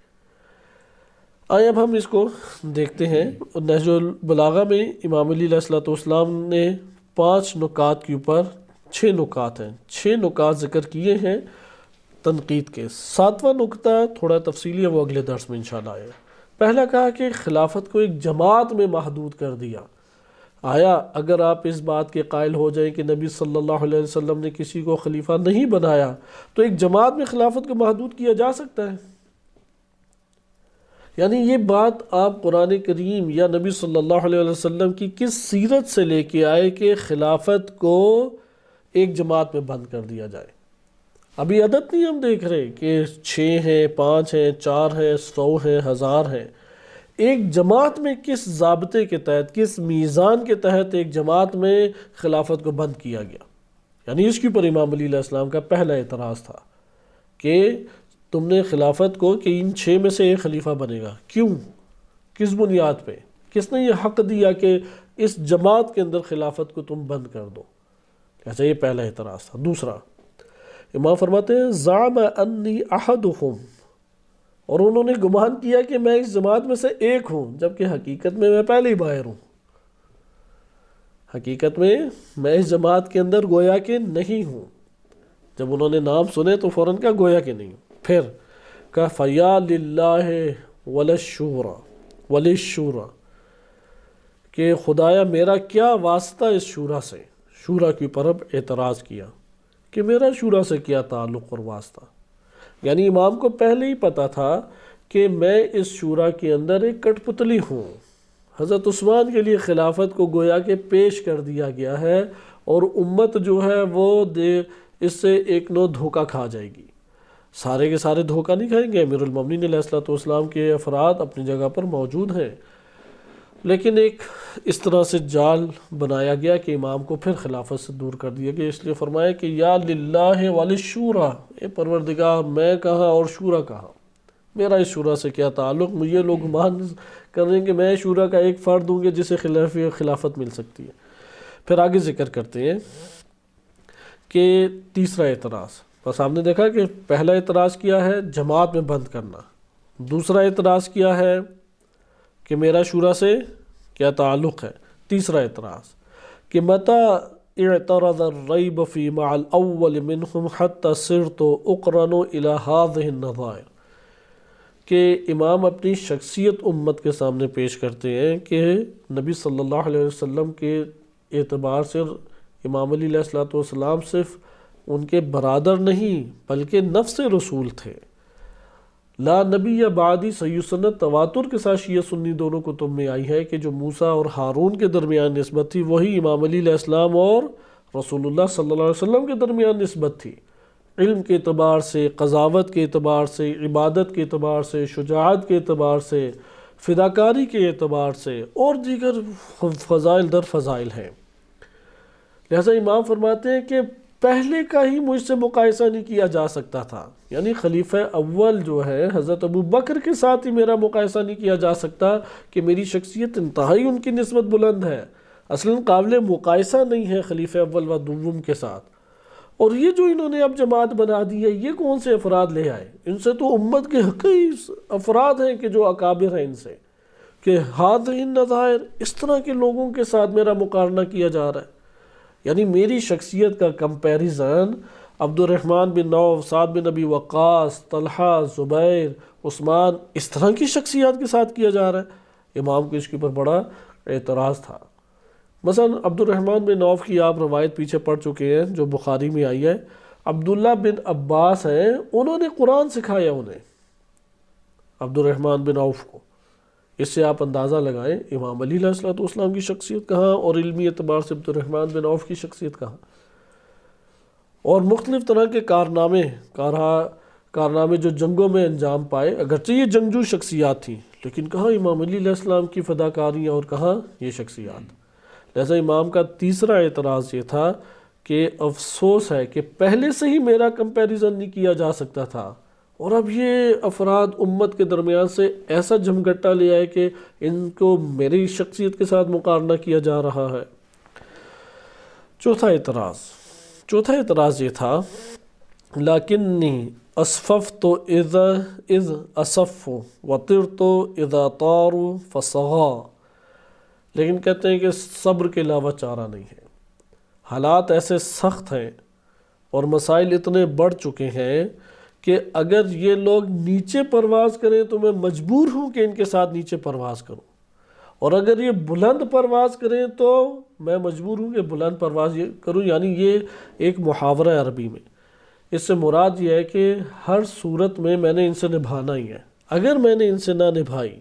آئے اب ہم اس کو دیکھتے ہیں۔ نہج البلاغہ میں امام علی علیہ السلام نے 5 نکات کے اوپر 6 نکات ہیں، 6 نکات ذکر کیے ہیں تنقید کے۔ 7واں نکتہ تھوڑا تفصیلی ہے، وہ اگلے درس میں انشاءاللہ آئے گا۔ پہلا کہا کہ خلافت کو ایک جماعت میں محدود کر دیا۔ آیا اگر آپ اس بات کے قائل ہو جائیں کہ نبی صلی اللہ علیہ وسلم نے کسی کو خلیفہ نہیں بنایا تو ایک جماعت میں خلافت کو محدود کیا جا سکتا ہے؟ یعنی یہ بات آپ قرآن کریم یا نبی صلی اللہ علیہ وسلم کی کس سیرت سے لے کے آئے کہ خلافت کو ایک جماعت میں بند کر دیا جائے؟ ابھی عدد نہیں ہم دیکھ رہے کہ 6 ہیں، 5 ہیں، 4 ہیں، 100 ہیں، 1000 ہیں۔ ایک جماعت میں کس ضابطے کے تحت، کس میزان کے تحت ایک جماعت میں خلافت کو بند کیا گیا؟ یعنی اس کے اوپر امام علی علیہ السلام کا پہلا اعتراض تھا کہ تم نے خلافت کو کہ ان 6 میں سے ایک خلیفہ بنے گا، کیوں؟ کس بنیاد پہ؟ کس نے یہ حق دیا کہ اس جماعت کے اندر خلافت کو تم بند کر دو؟ ایسا یہ پہلا اعتراض تھا۔ دوسرا، امام فرماتے ہیں زعم انی احدہم، اور انہوں نے گمان کیا کہ میں اس جماعت میں سے ایک ہوں، جبکہ حقیقت میں پہلے ہی باہر ہوں۔ حقیقت میں اس جماعت کے اندر گویا کہ نہیں ہوں۔ جب انہوں نے نام سنے تو فوراً کہا گویا کہ نہیں ہوں۔ پھر کہا فیا للہ وللشورى، کہ خدایا میرا کیا واسطہ اس شورا سے؟ شورا کے اوپر اب اعتراض کیا کہ میرا شورا سے کیا تعلق اور واسطہ؟ یعنی امام کو پہلے ہی پتا تھا کہ میں اس شورا کے اندر ایک کٹ پتلی ہوں۔ حضرت عثمان کے لیے خلافت کو گویا کہ پیش کر دیا گیا ہے، اور امت جو ہے وہ اس سے ایک نو دھوکہ کھا جائے گی۔ سارے کے سارے دھوکہ نہیں کھائیں گے، امیر المومنین علیہ السلام کے افراد اپنی جگہ پر موجود ہیں، لیکن ایک اس طرح سے جال بنایا گیا کہ امام کو پھر خلافت سے دور کر دیا گیا۔ اس لیے فرمایا کہ یا للہ وللشورى، اے پروردگار میں کہاں اور شورا کہاں؟ میرا اس شورا سے کیا تعلق؟ مجھے لوگ گمان کر رہے ہیں کہ میں شورا کا ایک فرد ہوں گے جسے خلافت مل سکتی ہے۔ پھر آگے ذکر کرتے ہیں کہ تیسرا اعتراض، بس آپ نے دیکھا کہ پہلا اعتراض کیا ہے جماعت میں بند کرنا، دوسرا اعتراض کیا ہے کہ میرا شورا سے کیا تعلق ہے، تیسرا اعتراض کہ متى اعترض الریب فی مع الاول منهم حتى صرت اقرن الى هذه النظائر، کہ امام اپنی شخصیت امت کے سامنے پیش کرتے ہیں کہ نبی صلی اللہ علیہ وسلم کے اعتبار سے امام علی علیہ السلام صرف ان کے برادر نہیں بلکہ نفس رسول تھے۔ لا نبی بعدی صحیح سنت تواتر کے ساتھ شیعہ سنی دونوں کتب میں آئی ہے کہ جو موسیٰ اور ہارون کے درمیان نسبت تھی وہی امام علی علیہ السلام اور رسول اللہ صلی اللہ علیہ وسلم کے درمیان نسبت تھی، علم کے اعتبار سے، قضاوت کے اعتبار سے، عبادت کے اعتبار سے، شجاعت کے اعتبار سے، فداکاری کے اعتبار سے، اور دیگر فضائل در فضائل ہیں۔ لہذا امام فرماتے ہیں کہ پہلے کا ہی مجھ سے مقایسہ نہیں کیا جا سکتا تھا، یعنی خلیفہ اول جو ہے حضرت ابو بکر کے ساتھ ہی میرا مقایسہ نہیں کیا جا سکتا کہ میری شخصیت انتہائی ان کی نسبت بلند ہے، اصلاً قابل مقایسہ نہیں ہے خلیفہ اول و دوم کے ساتھ۔ اور یہ جو انہوں نے اب جماعت بنا دی ہے، یہ کون سے افراد لے آئے؟ ان سے تو امت کے کئی افراد ہیں کہ جو اکابر ہیں ان سے، کہ ہذہ النظائر، اس طرح کے لوگوں کے ساتھ میرا مقارنہ کیا جا رہا ہے۔ یعنی میری شخصیت کا کمپیریزن عبد الرحمن بن عوف، سعد بن ابی وقاص، طلحہ، زبیر، عثمان، اس طرح کی شخصیات کے ساتھ کیا جا رہا ہے۔ امام کو اس کے اوپر بڑا اعتراض تھا۔ مثلا عبد الرحمن بن عوف کی آپ روایت پیچھے پڑھ چکے ہیں جو بخاری میں آئی ہے، عبداللہ بن عباس ہیں، انہوں نے قرآن سکھایا انہیں، عبد الرحمن بن عوف کو۔ اس سے آپ اندازہ لگائیں امام علی علیہ السلام کی شخصیت کہاں اور علمی اعتبار سے عبد الرحمن بن عوف کی شخصیت کہاں، اور مختلف طرح کے کارنامے جو جنگوں میں انجام پائے، اگرچہ یہ جنگجو شخصیات تھیں لیکن کہاں امام علی علیہ السلام کی فداکاریاں اور کہاں یہ شخصیات۔ لہذا امام کا تیسرا اعتراض یہ تھا کہ افسوس ہے کہ پہلے سے ہی میرا کمپیریزن نہیں کیا جا سکتا تھا، اور اب یہ افراد امت کے درمیان سے ایسا جھمگٹا لے آئے کہ ان کو میری شخصیت کے ساتھ مقارنہ کیا جا رہا ہے۔ چوتھا اعتراض یہ تھا لیکنی اسففت اذ اصف وطرت اذا طاروا فصغا، لیکن کہتے ہیں کہ صبر کے علاوہ چارہ نہیں ہے۔ حالات ایسے سخت ہیں اور مسائل اتنے بڑھ چکے ہیں کہ اگر یہ لوگ نیچے پرواز کریں تو میں مجبور ہوں کہ ان کے ساتھ نیچے پرواز کروں، اور اگر یہ بلند پرواز کریں تو میں مجبور ہوں کہ بلند پرواز یہ کروں۔ یعنی یہ ایک محاورہ ہے عربی میں، اس سے مراد یہ ہے کہ ہر صورت میں نے ان سے نبھانا ہی ہے، اگر میں نے ان سے نہ نبھائی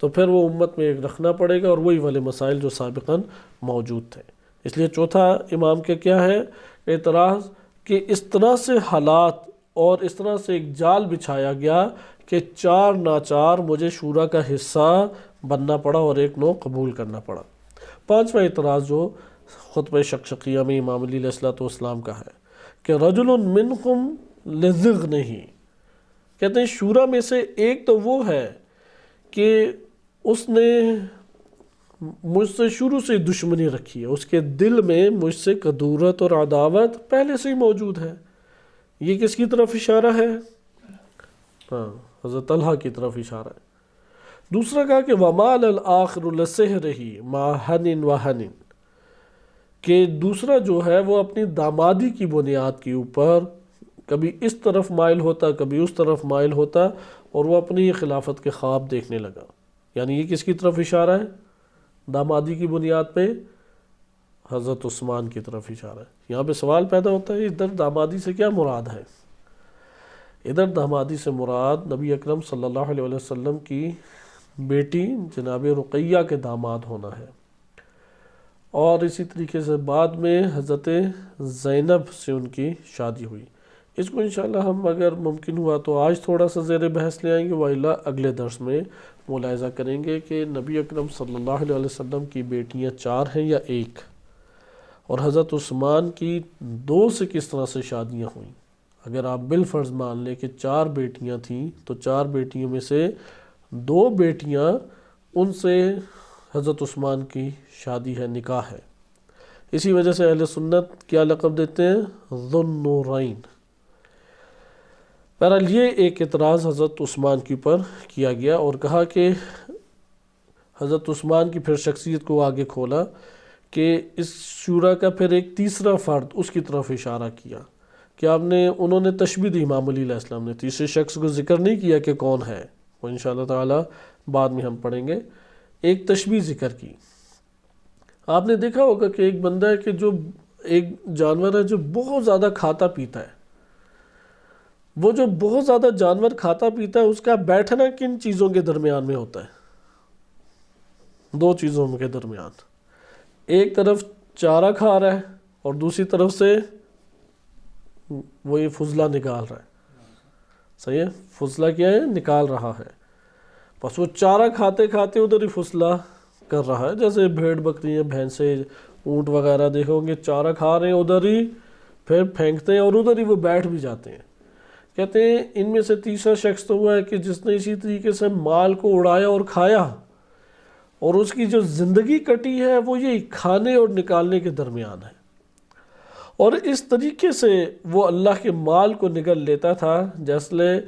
تو پھر وہ امت میں ایک رکھنا پڑے گا، اور وہی والے مسائل جو سابقاً موجود تھے۔ اس لیے چوتھا امام کے کیا ہے اعتراض کہ اس طرح سے حالات اور اس طرح سے ایک جال بچھایا گیا کہ چار ناچار مجھے شورا کا حصہ بننا پڑا اور ایک نو قبول کرنا پڑا۔ پانچواں اعتراض جو خطبہ شقشقیہ میں امام علی علیہ السلام کا ہے کہ رجل منکم لذغنہ، کہتے ہیں شورا میں سے ایک تو وہ ہے کہ اس نے مجھ سے شروع سے دشمنی رکھی ہے، اس کے دل میں مجھ سے کدورت اور عداوت پہلے سے ہی موجود ہے۔ یہ کس کی طرف اشارہ ہے؟ حضرت طلحہ کی طرف اشارہ ہے۔ دوسرا کہا کہ وَمَالَ الْآخِرُ لَسِحْرِهِ مَا حَنٍ وَحَنٍ، کہ دوسرا جو ہے وہ اپنی دامادی کی بنیاد کے اوپر کبھی اس طرف مائل ہوتا کبھی اس طرف مائل ہوتا، اور وہ اپنی خلافت کے خواب دیکھنے لگا۔ یعنی یہ کس کی طرف اشارہ ہے؟ دامادی کی بنیاد پہ حضرت عثمان کی طرف اشارہ ہے۔ یہاں پہ سوال پیدا ہوتا ہے ادھر دامادی سے کیا مراد ہے؟ ادھر دامادی سے مراد نبی اکرم صلی اللہ علیہ وسلم کی بیٹی جناب رقیہ کے داماد ہونا ہے، اور اسی طریقے سے بعد میں حضرت زینب سے ان کی شادی ہوئی۔ اس کو انشاءاللہ ہم اگر ممکن ہوا تو آج تھوڑا سا زیر بحث لے آئیں گے، وإلا اگلے درس میں ملاحظہ کریں گے کہ نبی اکرم صلی اللہ علیہ وسلم کی بیٹیاں 4 ہیں یا 1، اور حضرت عثمان کی 2 سے کس طرح سے شادیاں ہوئیں۔ اگر آپ بالفرض مان لیں کہ 4 بیٹیاں تھیں تو 4 بیٹیوں میں سے 2 بیٹیاں ان سے حضرت عثمان کی شادی ہے، نکاح ہے۔ اسی وجہ سے اہل سنت کیا لقب دیتے ہیں؟ ذو النورین۔ بہرحال یہ ایک اعتراض حضرت عثمان کے اوپر کیا گیا، اور کہا کہ حضرت عثمان کی پھر شخصیت کو آگے کھولا کہ اس شورا کا پھر ایک تیسرا فرد اس کی طرف اشارہ کیا کہ انہوں نے تشبیہ دی امام علی علیہ السلام نے، تیسرے شخص کو ذکر نہیں کیا کہ کون ہے، وہ انشاءاللہ تعالی بعد میں ہم پڑھیں گے۔ ایک تشبیہ ذکر کی۔ آپ نے دیکھا ہوگا کہ ایک بندہ ہے کہ جو ایک جانور ہے جو بہت زیادہ کھاتا پیتا ہے، وہ جو بہت زیادہ جانور کھاتا پیتا ہے اس کا بیٹھنا کن چیزوں کے درمیان میں ہوتا ہے؟ 2 چیزوں کے درمیان، ایک طرف چارہ کھا رہا ہے اور دوسری طرف سے وہ یہ فضلہ نکال رہا ہے۔ صحیح ہے؟ فضلہ کیا ہے؟ نکال رہا ہے۔ بس وہ چارہ کھاتے کھاتے ادھر ہی فضلہ کر رہا ہے، جیسے بھیڑ بکریاں بھینسیں اونٹ وغیرہ دیکھو گے چارہ کھا رہے ہیں ادھر ہی پھر پھینکتے ہیں اور ادھر ہی وہ بیٹھ بھی جاتے ہیں۔ کہتے ہیں ان میں سے تیسرا شخص تو ہوا ہے کہ جس نے اسی طریقے سے مال کو اڑایا اور کھایا، اور اس کی جو زندگی کٹی ہے وہ یہی کھانے اور نکالنے کے درمیان ہے، اور اس طریقے سے وہ اللہ کے مال کو نگل لیتا تھا جیسے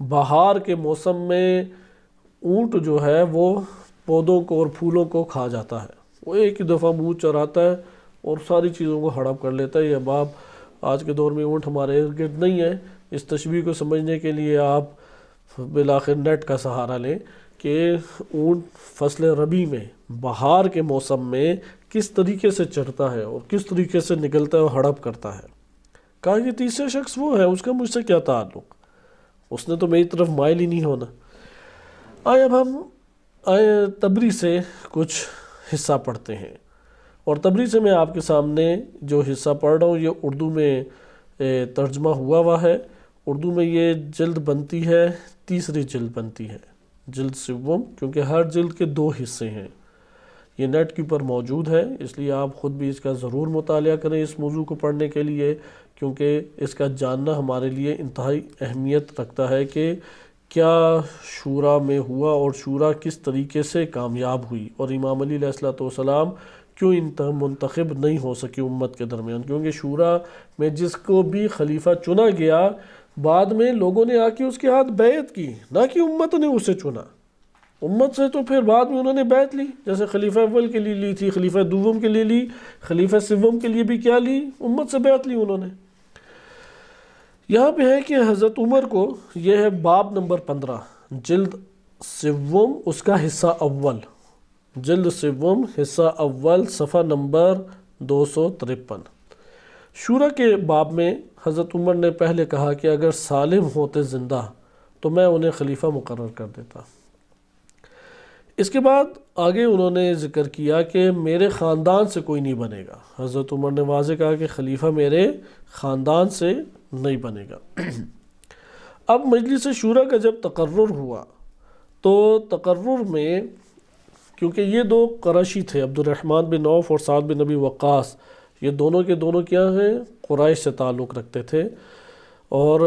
بہار کے موسم میں اونٹ جو ہے وہ پودوں کو اور پھولوں کو کھا جاتا ہے، وہ ایک ہی دفعہ منہ چراتا ہے اور ساری چیزوں کو ہڑپ کر لیتا ہے۔ یہ اب آپ آج کے دور میں اونٹ ہمارے ارد گرد نہیں ہے، اس تشبیہ کو سمجھنے کے لیے آپ بالآخر نیٹ کا سہارا لیں کہ اونٹ فصل ربیع میں بہار کے موسم میں کس طریقے سے چرتا ہے اور کس طریقے سے نکلتا ہے اور ہڑپ کرتا ہے۔ کہا کہ تیسرا شخص وہ ہے، اس کا مجھ سے کیا تعلق، اس نے تو میری طرف مائل ہی نہیں ہونا۔ اب ہم تبری سے کچھ حصہ پڑھتے ہیں، اور تبری سے میں آپ کے سامنے جو حصہ پڑھ رہا ہوں یہ اردو میں ترجمہ ہوا ہے۔ اردو میں یہ جلد بنتی ہے، تیسری جلد بنتی ہے، جلد سوم، کیونکہ ہر جلد کے 2 حصے ہیں۔ یہ نیٹ کے اوپر موجود ہے، اس لیے آپ خود بھی اس کا ضرور مطالعہ کریں اس موضوع کو پڑھنے کے لیے، کیونکہ اس کا جاننا ہمارے لیے انتہائی اہمیت رکھتا ہے کہ کیا شورا میں ہوا اور شورا کس طریقے سے کامیاب ہوئی، اور امام علی علیہ السلام کیوں منتخب نہیں ہو سکے امت کے درمیان، کیونکہ شورا میں جس کو بھی خلیفہ چنا گیا بعد میں لوگوں نے آ کے اس کے ہاتھ بیعت کی، نہ کہ امت نے اسے چنا۔ امت سے تو پھر بعد میں انہوں نے بیعت لی، جیسے خلیفہ اول کے لیے لی تھی، خلیفہ دوم کے لیے لی، خلیفہ سوم کے لیے بھی کیا لی، امت سے بیعت لی انہوں نے۔ یہاں پہ ہے کہ حضرت عمر کو، یہ ہے باب نمبر 15 جلد سوم اس کا حصہ اول، جلد سوم حصہ اول صفحہ نمبر 253۔ شورا کے باب میں حضرت عمر نے پہلے کہا کہ اگر سالم ہوتے زندہ تو میں انہیں خلیفہ مقرر کر دیتا۔ اس کے بعد آگے انہوں نے ذکر کیا کہ میرے خاندان سے کوئی نہیں بنے گا۔ حضرت عمر نے واضح کہا کہ خلیفہ میرے خاندان سے نہیں بنے گا۔ اب مجلس شورا کا جب تقرر ہوا تو تقرر میں، کیونکہ یہ دو قریشی تھے، عبد الرحمن بن عوف اور سعد بن ابی وقاص، یہ دونوں کے دونوں کیا ہیں، قریش سے تعلق رکھتے تھے اور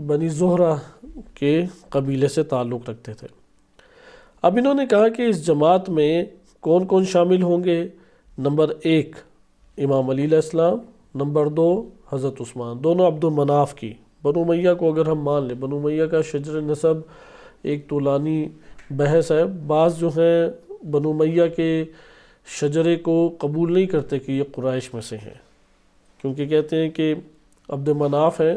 بنی زہرہ کے قبیلے سے تعلق رکھتے تھے۔ اب انہوں نے کہا کہ اس جماعت میں کون کون شامل ہوں گے؟ نمبر 1 امام علی علیہ السلام، نمبر 2 حضرت عثمان، دونوں عبد المناف کی۔ بنو امیہ کو اگر ہم مان لیں، بنو امیہ کا شجر نسب ایک طولانی بحث ہے، بعض جو ہیں بنو امیہ کے شجرے کو قبول نہیں کرتے کہ یہ قریش میں سے ہیں، کیونکہ کہتے ہیں کہ عبد مناف ہیں،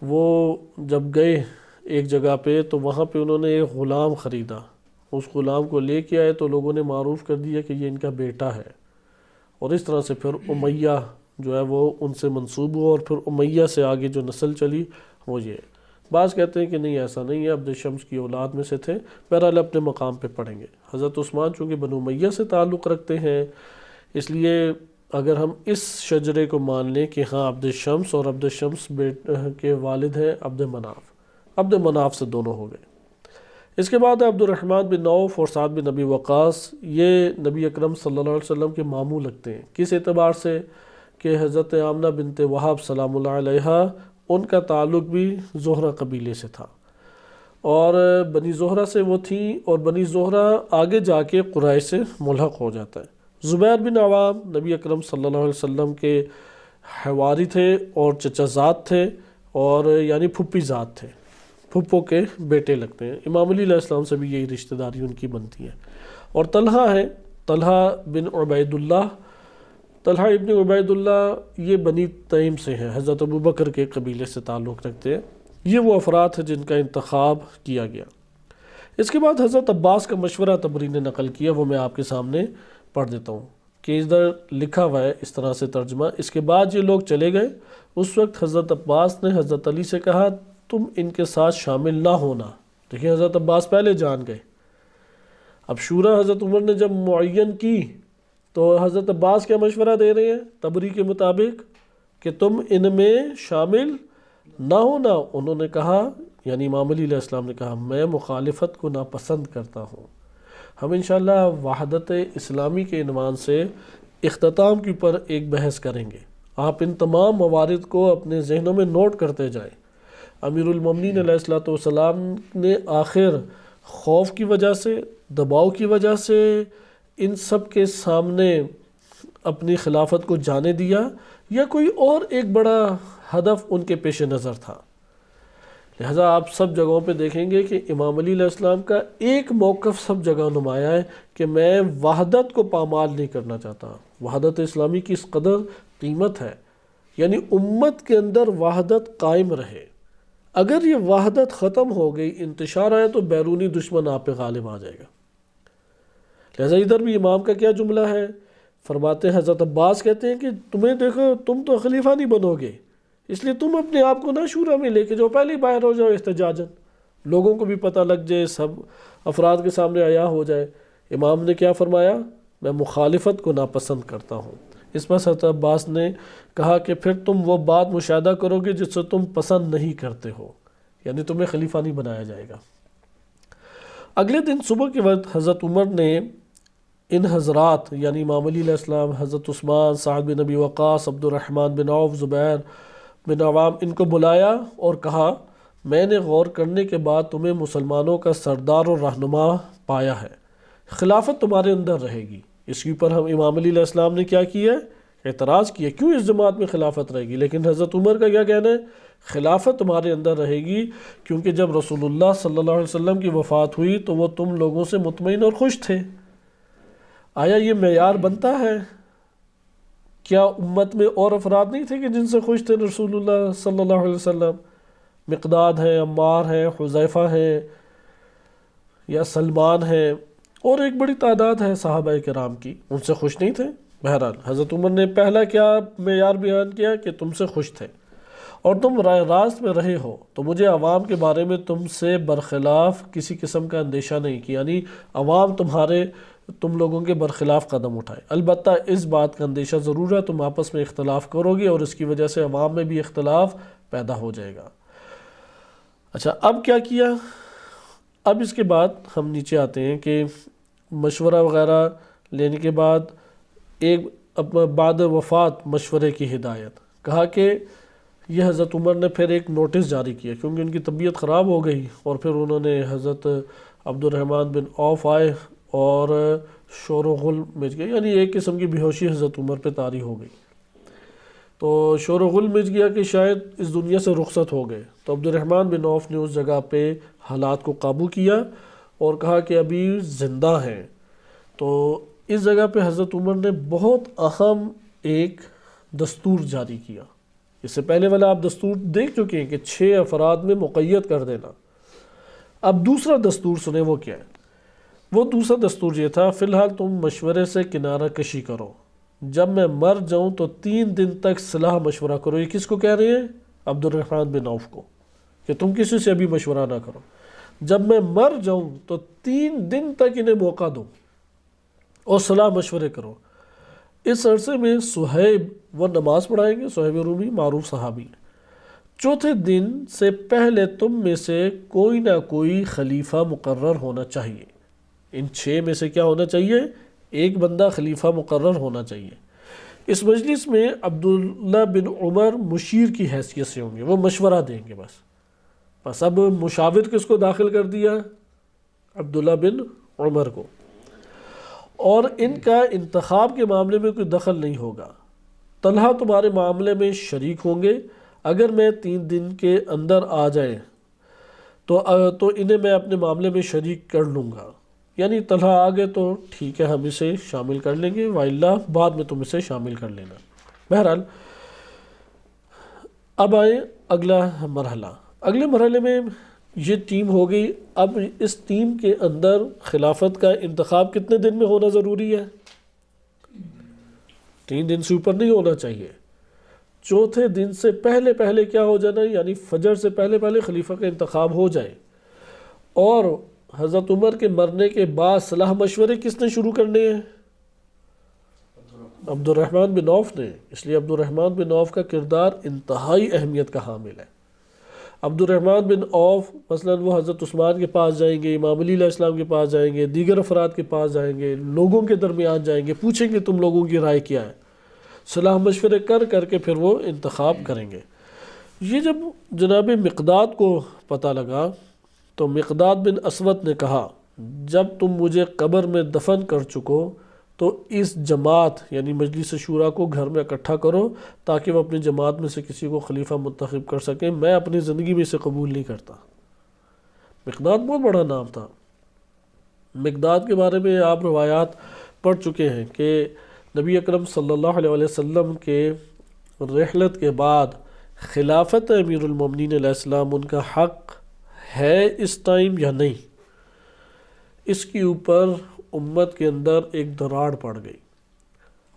وہ جب گئے ایک جگہ پہ تو وہاں پہ انہوں نے ایک غلام خریدا، اس غلام کو لے کے آئے تو لوگوں نے معروف کر دیا کہ یہ ان کا بیٹا ہے، اور اس طرح سے پھر امیہ جو ہے وہ ان سے منسوب ہوا، اور پھر امیہ سے آگے جو نسل چلی وہ یہ۔ بعض کہتے ہیں کہ نہیں ایسا نہیں ہے، عبد الشمس کی اولاد میں سے تھے، بہرحال اپنے مقام پہ پڑھیں گے۔ حضرت عثمان چونکہ بنو امیہ سے تعلق رکھتے ہیں، اس لیے اگر ہم اس شجرے کو مان لیں کہ ہاں عبد الشمس اور عبد الشمس کے والد ہیں عبد مناف سے دونوں ہو گئے۔ اس کے بعد عبد الرحمن بن عوف اور سعد بن ابی وقاص، یہ نبی اکرم صلی اللہ علیہ وسلم کے ماموں لگتے ہیں۔ کس اعتبار سے؟ کہ حضرت آمنہ بنت وہب سلام اللہ علیہا، ان کا تعلق بھی زہرہ قبیلے سے تھا، اور بنی زہرہ سے وہ تھیں، اور بنی زہرہ آگے جا کے قریش سے ملحق ہو جاتا ہے۔ زبیر بن عوام نبی اکرم صلی اللہ علیہ وسلم کے حواری تھے اور چچا زاد تھے، اور یعنی پھپھی زاد تھے، پھپھو کے بیٹے لگتے ہیں۔ امام علی علیہ السلام سے بھی یہی رشتہ داری ان کی بنتی ہے۔ اور طلحہ ہے، طلحہ بن عبید اللہ، طلحہ ابن عبید اللہ یہ بنی تیم سے ہیں، حضرت ابو بکر کے قبیلے سے تعلق رکھتے ہیں۔ یہ وہ افراد ہیں جن کا انتخاب کیا گیا۔ اس کے بعد حضرت عباس کا مشورہ طبری نے نقل کیا، وہ میں آپ کے سامنے پڑھ دیتا ہوں کہ ادھر لکھا ہوا ہے اس طرح سے ترجمہ۔ اس کے بعد یہ لوگ چلے گئے، اس وقت حضرت عباس نے حضرت علی سے کہا تم ان کے ساتھ شامل نہ ہونا۔ دیکھیں حضرت عباس پہلے جان گئے، اب شورا حضرت عمر نے جب معین کی تو حضرت عباس کیا مشورہ دے رہے ہیں طبری کے مطابق کہ تم ان میں شامل نہ ہونا۔ انہوں نے کہا، یعنی امام علی علیہ السلام نے کہا، میں مخالفت کو ناپسند کرتا ہوں۔ ہم انشاءاللہ وحدت اسلامی کے عنوان سے اختتام کے اوپر ایک بحث کریں گے، آپ ان تمام موارد کو اپنے ذہنوں میں نوٹ کرتے جائیں۔ امیر المومنین علیہ السلام نے آخر خوف کی وجہ سے، دباؤ کی وجہ سے ان سب کے سامنے اپنی خلافت کو جانے دیا، یا کوئی اور ایک بڑا ہدف ان کے پیش نظر تھا؟ لہذا آپ سب جگہوں پہ دیکھیں گے کہ امام علی علیہ السلام کا ایک موقف سب جگہ نمایاں ہے کہ میں وحدت کو پامال نہیں کرنا چاہتا۔ وحدت اسلامی کی اس قدر قیمت ہے، یعنی امت کے اندر وحدت قائم رہے۔ اگر یہ وحدت ختم ہو گئی، انتشار آیا، تو بیرونی دشمن آپ پہ غالب آ جائے گا۔ لہذا ادھر بھی امام کا کیا جملہ ہے؟ فرماتے ہیں، حضرت عباس کہتے ہیں کہ تمہیں دیکھو تم تو خلیفہ نہیں بنو گے، اس لیے تم اپنے آپ کو نہ شورا میں لے کے جاؤ، پہلے ہی باہر ہو جاؤ احتجاجاً، لوگوں کو بھی پتہ لگ جائے، سب افراد کے سامنے عیاں ہو جائے۔ امام نے کیا فرمایا؟ میں مخالفت کو ناپسند کرتا ہوں۔ اس پر حضرت عباس نے کہا کہ پھر تم وہ بات مشاہدہ کرو گے جس سے تم پسند نہیں کرتے ہو، یعنی تمہیں خلیفہ نہیں بنایا جائے گا۔ اگلے دن صبح کے وقت حضرت عمر نے ان حضرات یعنی امام علی علیہ السلام، حضرت عثمان، سعد بن ابی وقاص، عبد الرحمن بن عوف، زبیر بن عوام ان کو بلایا اور کہا میں نے غور کرنے کے بعد تمہیں مسلمانوں کا سردار اور رہنما پایا ہے، خلافت تمہارے اندر رہے گی۔ اس کے اوپر ہم امام علی علیہ السلام نے کیا کیا؟ اعتراض کیا، کیوں اس جماعت میں خلافت رہے گی؟ لیکن حضرت عمر کا کیا کہنا ہے؟ خلافت تمہارے اندر رہے گی، کیونکہ جب رسول اللہ صلی اللہ علیہ وسلم کی وفات ہوئی تو وہ تم لوگوں سے مطمئن اور خوش تھے۔ آیا یہ معیار بنتا ہے؟ کیا امت میں اور افراد نہیں تھے کہ جن سے خوش تھے رسول اللہ صلی اللہ علیہ وسلم؟ مقداد ہیں، عمار ہیں، حذیفہ ہیں، یا سلمان ہیں، اور ایک بڑی تعداد ہے صحابہ کرام کی، ان سے خوش نہیں تھے؟ بہرحال حضرت عمر نے پہلا کیا معیار بیان کیا کہ تم سے خوش تھے اور تم رائے راست میں رہے ہو، تو مجھے عوام کے بارے میں تم سے برخلاف کسی قسم کا اندیشہ نہیں کیا، یعنی عوام تم لوگوں کے برخلاف قدم اٹھائے۔ البتہ اس بات کا اندیشہ ضرور ہے تم آپس میں اختلاف کرو گے اور اس کی وجہ سے عوام میں بھی اختلاف پیدا ہو جائے گا۔ اچھا، اب کیا کیا؟ اب اس کے بعد ہم نیچے آتے ہیں کہ مشورہ وغیرہ لینے کے بعد بعد وفات مشورے کی ہدایت، کہا کہ یہ حضرت عمر نے پھر ایک نوٹس جاری کیا، کیونکہ ان کی طبیعت خراب ہو گئی، اور پھر انہوں نے حضرت عبد الرحمن بن عوف آئے اور شور و غل مچ گئی، یعنی ایک قسم کی بے ہوشی حضرت عمر پہ طاری ہو گئی، تو شور و غل مچ گیا کہ شاید اس دنیا سے رخصت ہو گئے۔ تو عبد الرحمن بن عوف نے اس جگہ پہ حالات کو قابو کیا اور کہا کہ ابھی زندہ ہیں۔ تو اس جگہ پہ حضرت عمر نے بہت اہم ایک دستور جاری کیا۔ اس سے پہلے والا آپ دستور دیکھ چکے ہیں کہ 6 افراد میں مقید کر دینا۔ اب دوسرا دستور سنیں وہ کیا ہے؟ وہ دوسرا دستور یہ تھا، فی الحال تم مشورے سے کنارہ کشی کرو، جب میں مر جاؤں تو 3 دن تک صلاح مشورہ کرو۔ یہ کس کو کہہ رہے ہیں؟ عبد الرحمن بن عوف کو، کہ تم کسی سے ابھی مشورہ نہ کرو، جب میں مر جاؤں تو 3 دن تک انہیں موقع دو اور صلاح مشورے کرو۔ اس عرصے میں صہیب وہ نماز پڑھائیں گے، صہیب رومی معروف صحابی ہیں۔ چوتھے دن سے پہلے تم میں سے کوئی نہ کوئی خلیفہ مقرر ہونا چاہیے۔ ان 6 میں سے کیا ہونا چاہیے؟ ایک بندہ خلیفہ مقرر ہونا چاہیے۔ اس مجلس میں عبداللہ بن عمر مشیر کی حیثیت سے ہوں گے، وہ مشورہ دیں گے بس اب مشاور کس کو داخل کر دیا؟ عبداللہ بن عمر کو، اور ان کا انتخاب کے معاملے میں کوئی دخل نہیں ہوگا۔ طلحہ تمہارے معاملے میں شریک ہوں گے، اگر میں 3 دن کے اندر آ جائیں تو انہیں میں اپنے معاملے میں شریک کر لوں گا، یعنی طلحہ آگے تو ٹھیک ہے ہم اسے شامل کر لیں گے، وَإِلَّا بعد میں تم اسے شامل کر لینا۔ بہرحال اب آئیں اگلا مرحلہ۔ اگلے مرحلے میں یہ ٹیم ہو گئی، اب اس ٹیم کے اندر خلافت کا انتخاب کتنے دن میں ہونا ضروری ہے؟ 3 دن سے اوپر نہیں ہونا چاہیے۔ چوتھے دن سے پہلے کیا ہو جانا، یعنی فجر سے پہلے خلیفہ کا انتخاب ہو جائے، اور حضرت عمر کے مرنے کے بعد صلاح مشورے کس نے شروع کرنے ہیں؟ عبد الرحمن بن عوف نے۔ اس لیے عبد الرحمن بن عوف کا کردار انتہائی اہمیت کا حامل ہے۔ عبد الرحمن بن عوف مثلا وہ حضرت عثمان کے پاس جائیں گے، امام علی علیہ السلام کے پاس جائیں گے، دیگر افراد کے پاس جائیں گے، لوگوں کے درمیان جائیں گے، پوچھیں گے تم لوگوں کی رائے کیا ہے، صلاح مشورے کر کے پھر وہ انتخاب کریں گے۔ یہ جب جناب مقداد کو پتہ لگا تو مقداد بن اسود نے کہا، جب تم مجھے قبر میں دفن کر چکو تو اس جماعت یعنی مجلس شورا کو گھر میں اکٹھا کرو تاکہ وہ اپنی جماعت میں سے کسی کو خلیفہ منتخب کر سکیں، میں اپنی زندگی میں اسے قبول نہیں کرتا۔ مقداد بہت بڑا نام تھا۔ مقداد کے بارے میں آپ روایات پڑھ چکے ہیں کہ نبی اکرم صلی اللہ علیہ وسلم کے رحلت کے بعد خلافت امیر المومنین علیہ السلام ان کا حق ہے اس ٹائم یا نہیں، اس کے اوپر امت کے اندر ایک دراڑ پڑ گئی،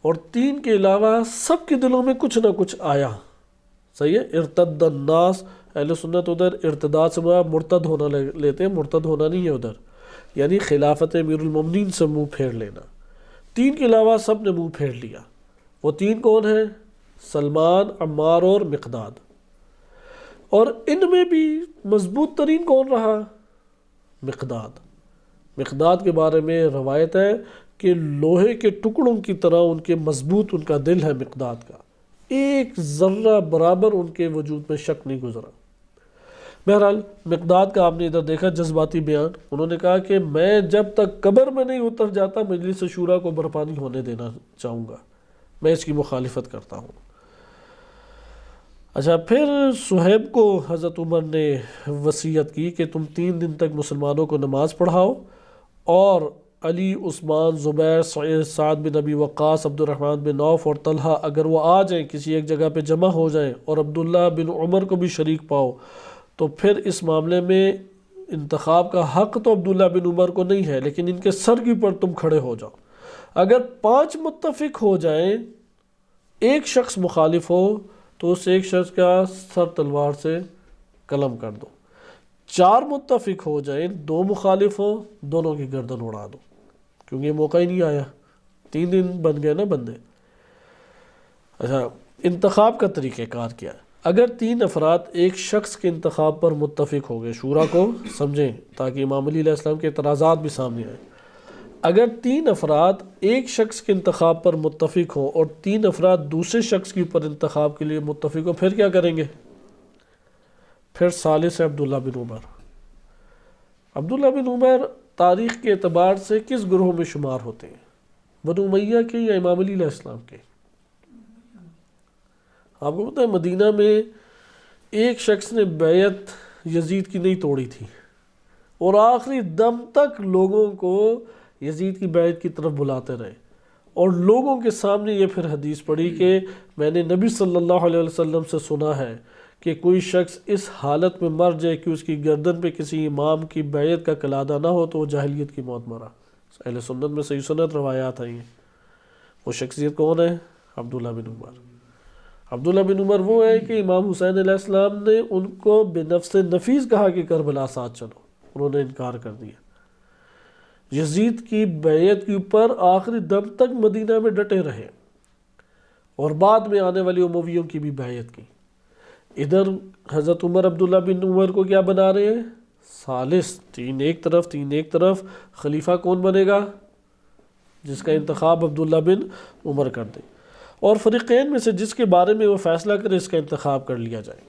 اور 3 کے علاوہ سب کے دلوں میں کچھ نہ کچھ آیا۔ صحیح ہے، ارتد الناس، اہل سنت ادھر ارتداد سے مرتد ہونا لیتے ہیں، مرتد ہونا نہیں ہے ادھر، یعنی خلافت امیر المومنین سے منہ پھیر لینا۔ 3 کے علاوہ سب نے منہ پھیر لیا۔ وہ 3 کون ہیں؟ سلمان، عمار اور مقداد۔ اور ان میں بھی مضبوط ترین کون رہا؟ مقداد۔ مقداد کے بارے میں روایت ہے کہ لوہے کے ٹکڑوں کی طرح ان کے مضبوط ان کا دل ہے مقداد کا، ایک ذرہ برابر ان کے وجود میں شک نہیں گزرا۔ بہرحال مقداد کا آپ نے ادھر دیکھا جذباتی بیان، انہوں نے کہا کہ میں جب تک قبر میں نہیں اتر جاتا مجلس شورا کو برپا نہیں ہونے دینا چاہوں گا، میں اس کی مخالفت کرتا ہوں۔ اچھا، پھر صہیب کو حضرت عمر نے وصیت کی کہ تم 3 دن تک مسلمانوں کو نماز پڑھاؤ، اور علی، عثمان، زبیر، سعد بن ابی وقاص، عبد الرحمن بن عوف اور طلحہ اگر وہ آ جائیں، کسی ایک جگہ پہ جمع ہو جائیں، اور عبداللہ بن عمر کو بھی شریک پاؤ، تو پھر اس معاملے میں انتخاب کا حق تو عبداللہ بن عمر کو نہیں ہے، لیکن ان کے سر کے اوپر تم کھڑے ہو جاؤ۔ اگر 5 متفق ہو جائیں، ایک شخص مخالف ہو تو اس ایک شخص کا سر تلوار سے قلم کر دو۔ 4 متفق ہو جائیں، 2 مخالف ہو، دونوں کی گردن اڑا دو، کیونکہ یہ موقع ہی نہیں آیا، 3 دن بن گئے نا بندے۔ اچھا، انتخاب کا طریقہ کار کیا ہے؟ اگر 3 افراد ایک شخص کے انتخاب پر متفق ہو گئے، شورا کو سمجھیں تاکہ امام علی علیہ السلام کے اعتراضات بھی سامنے آئیں، اگر 3 افراد ایک شخص کے انتخاب پر متفق ہوں اور 3 افراد دوسرے شخص کے اوپر انتخاب کے لیے متفق ہوں، پھر کیا کریں گے؟ پھر ثالث ہے عبداللہ بن عمر۔ عبداللہ بن عمر تاریخ کے اعتبار سے کس گروہ میں شمار ہوتے ہیں؟ بنو امیہ کے یا امام علی علیہ السلام کے؟ آپ کو پتہ ہے مدینہ میں ایک شخص نے بیعت یزید کی نہیں توڑی تھی، اور آخری دم تک لوگوں کو یزید کی بیعت کی طرف بلاتے رہے، اور لوگوں کے سامنے یہ پھر حدیث پڑھی کہ میں نے نبی صلی اللہ علیہ وسلم سے سنا ہے کہ کوئی شخص اس حالت میں مر جائے کہ اس کی گردن پہ کسی امام کی بیعت کا قلادہ نہ ہو تو وہ جاہلیت کی موت مرا۔ اہل سنت میں صحیح سنت روایات آئی ہیں۔ وہ شخصیت کون ہے؟ عبداللہ بن عمر۔ عبداللہ بن عمر وہ ہے کہ امام حسین علیہ السلام نے ان کو بنفس نفیس کہا کہ کربلا ساتھ چلو، انہوں نے انکار کر دیا۔ یزید کی بیعت کے اوپر آخری دم تک مدینہ میں ڈٹے رہے، اور بعد میں آنے والی امویوں کی بھی بیعت کی۔ ادھر حضرت عمر عبداللہ بن عمر کو کیا بنا رہے ہیں؟ ثالث، 3 ایک طرف 3 ایک طرف۔ خلیفہ کون بنے گا؟ جس کا انتخاب عبداللہ بن عمر کر دے، اور فریقین میں سے جس کے بارے میں وہ فیصلہ کرے اس کا انتخاب کر لیا جائے۔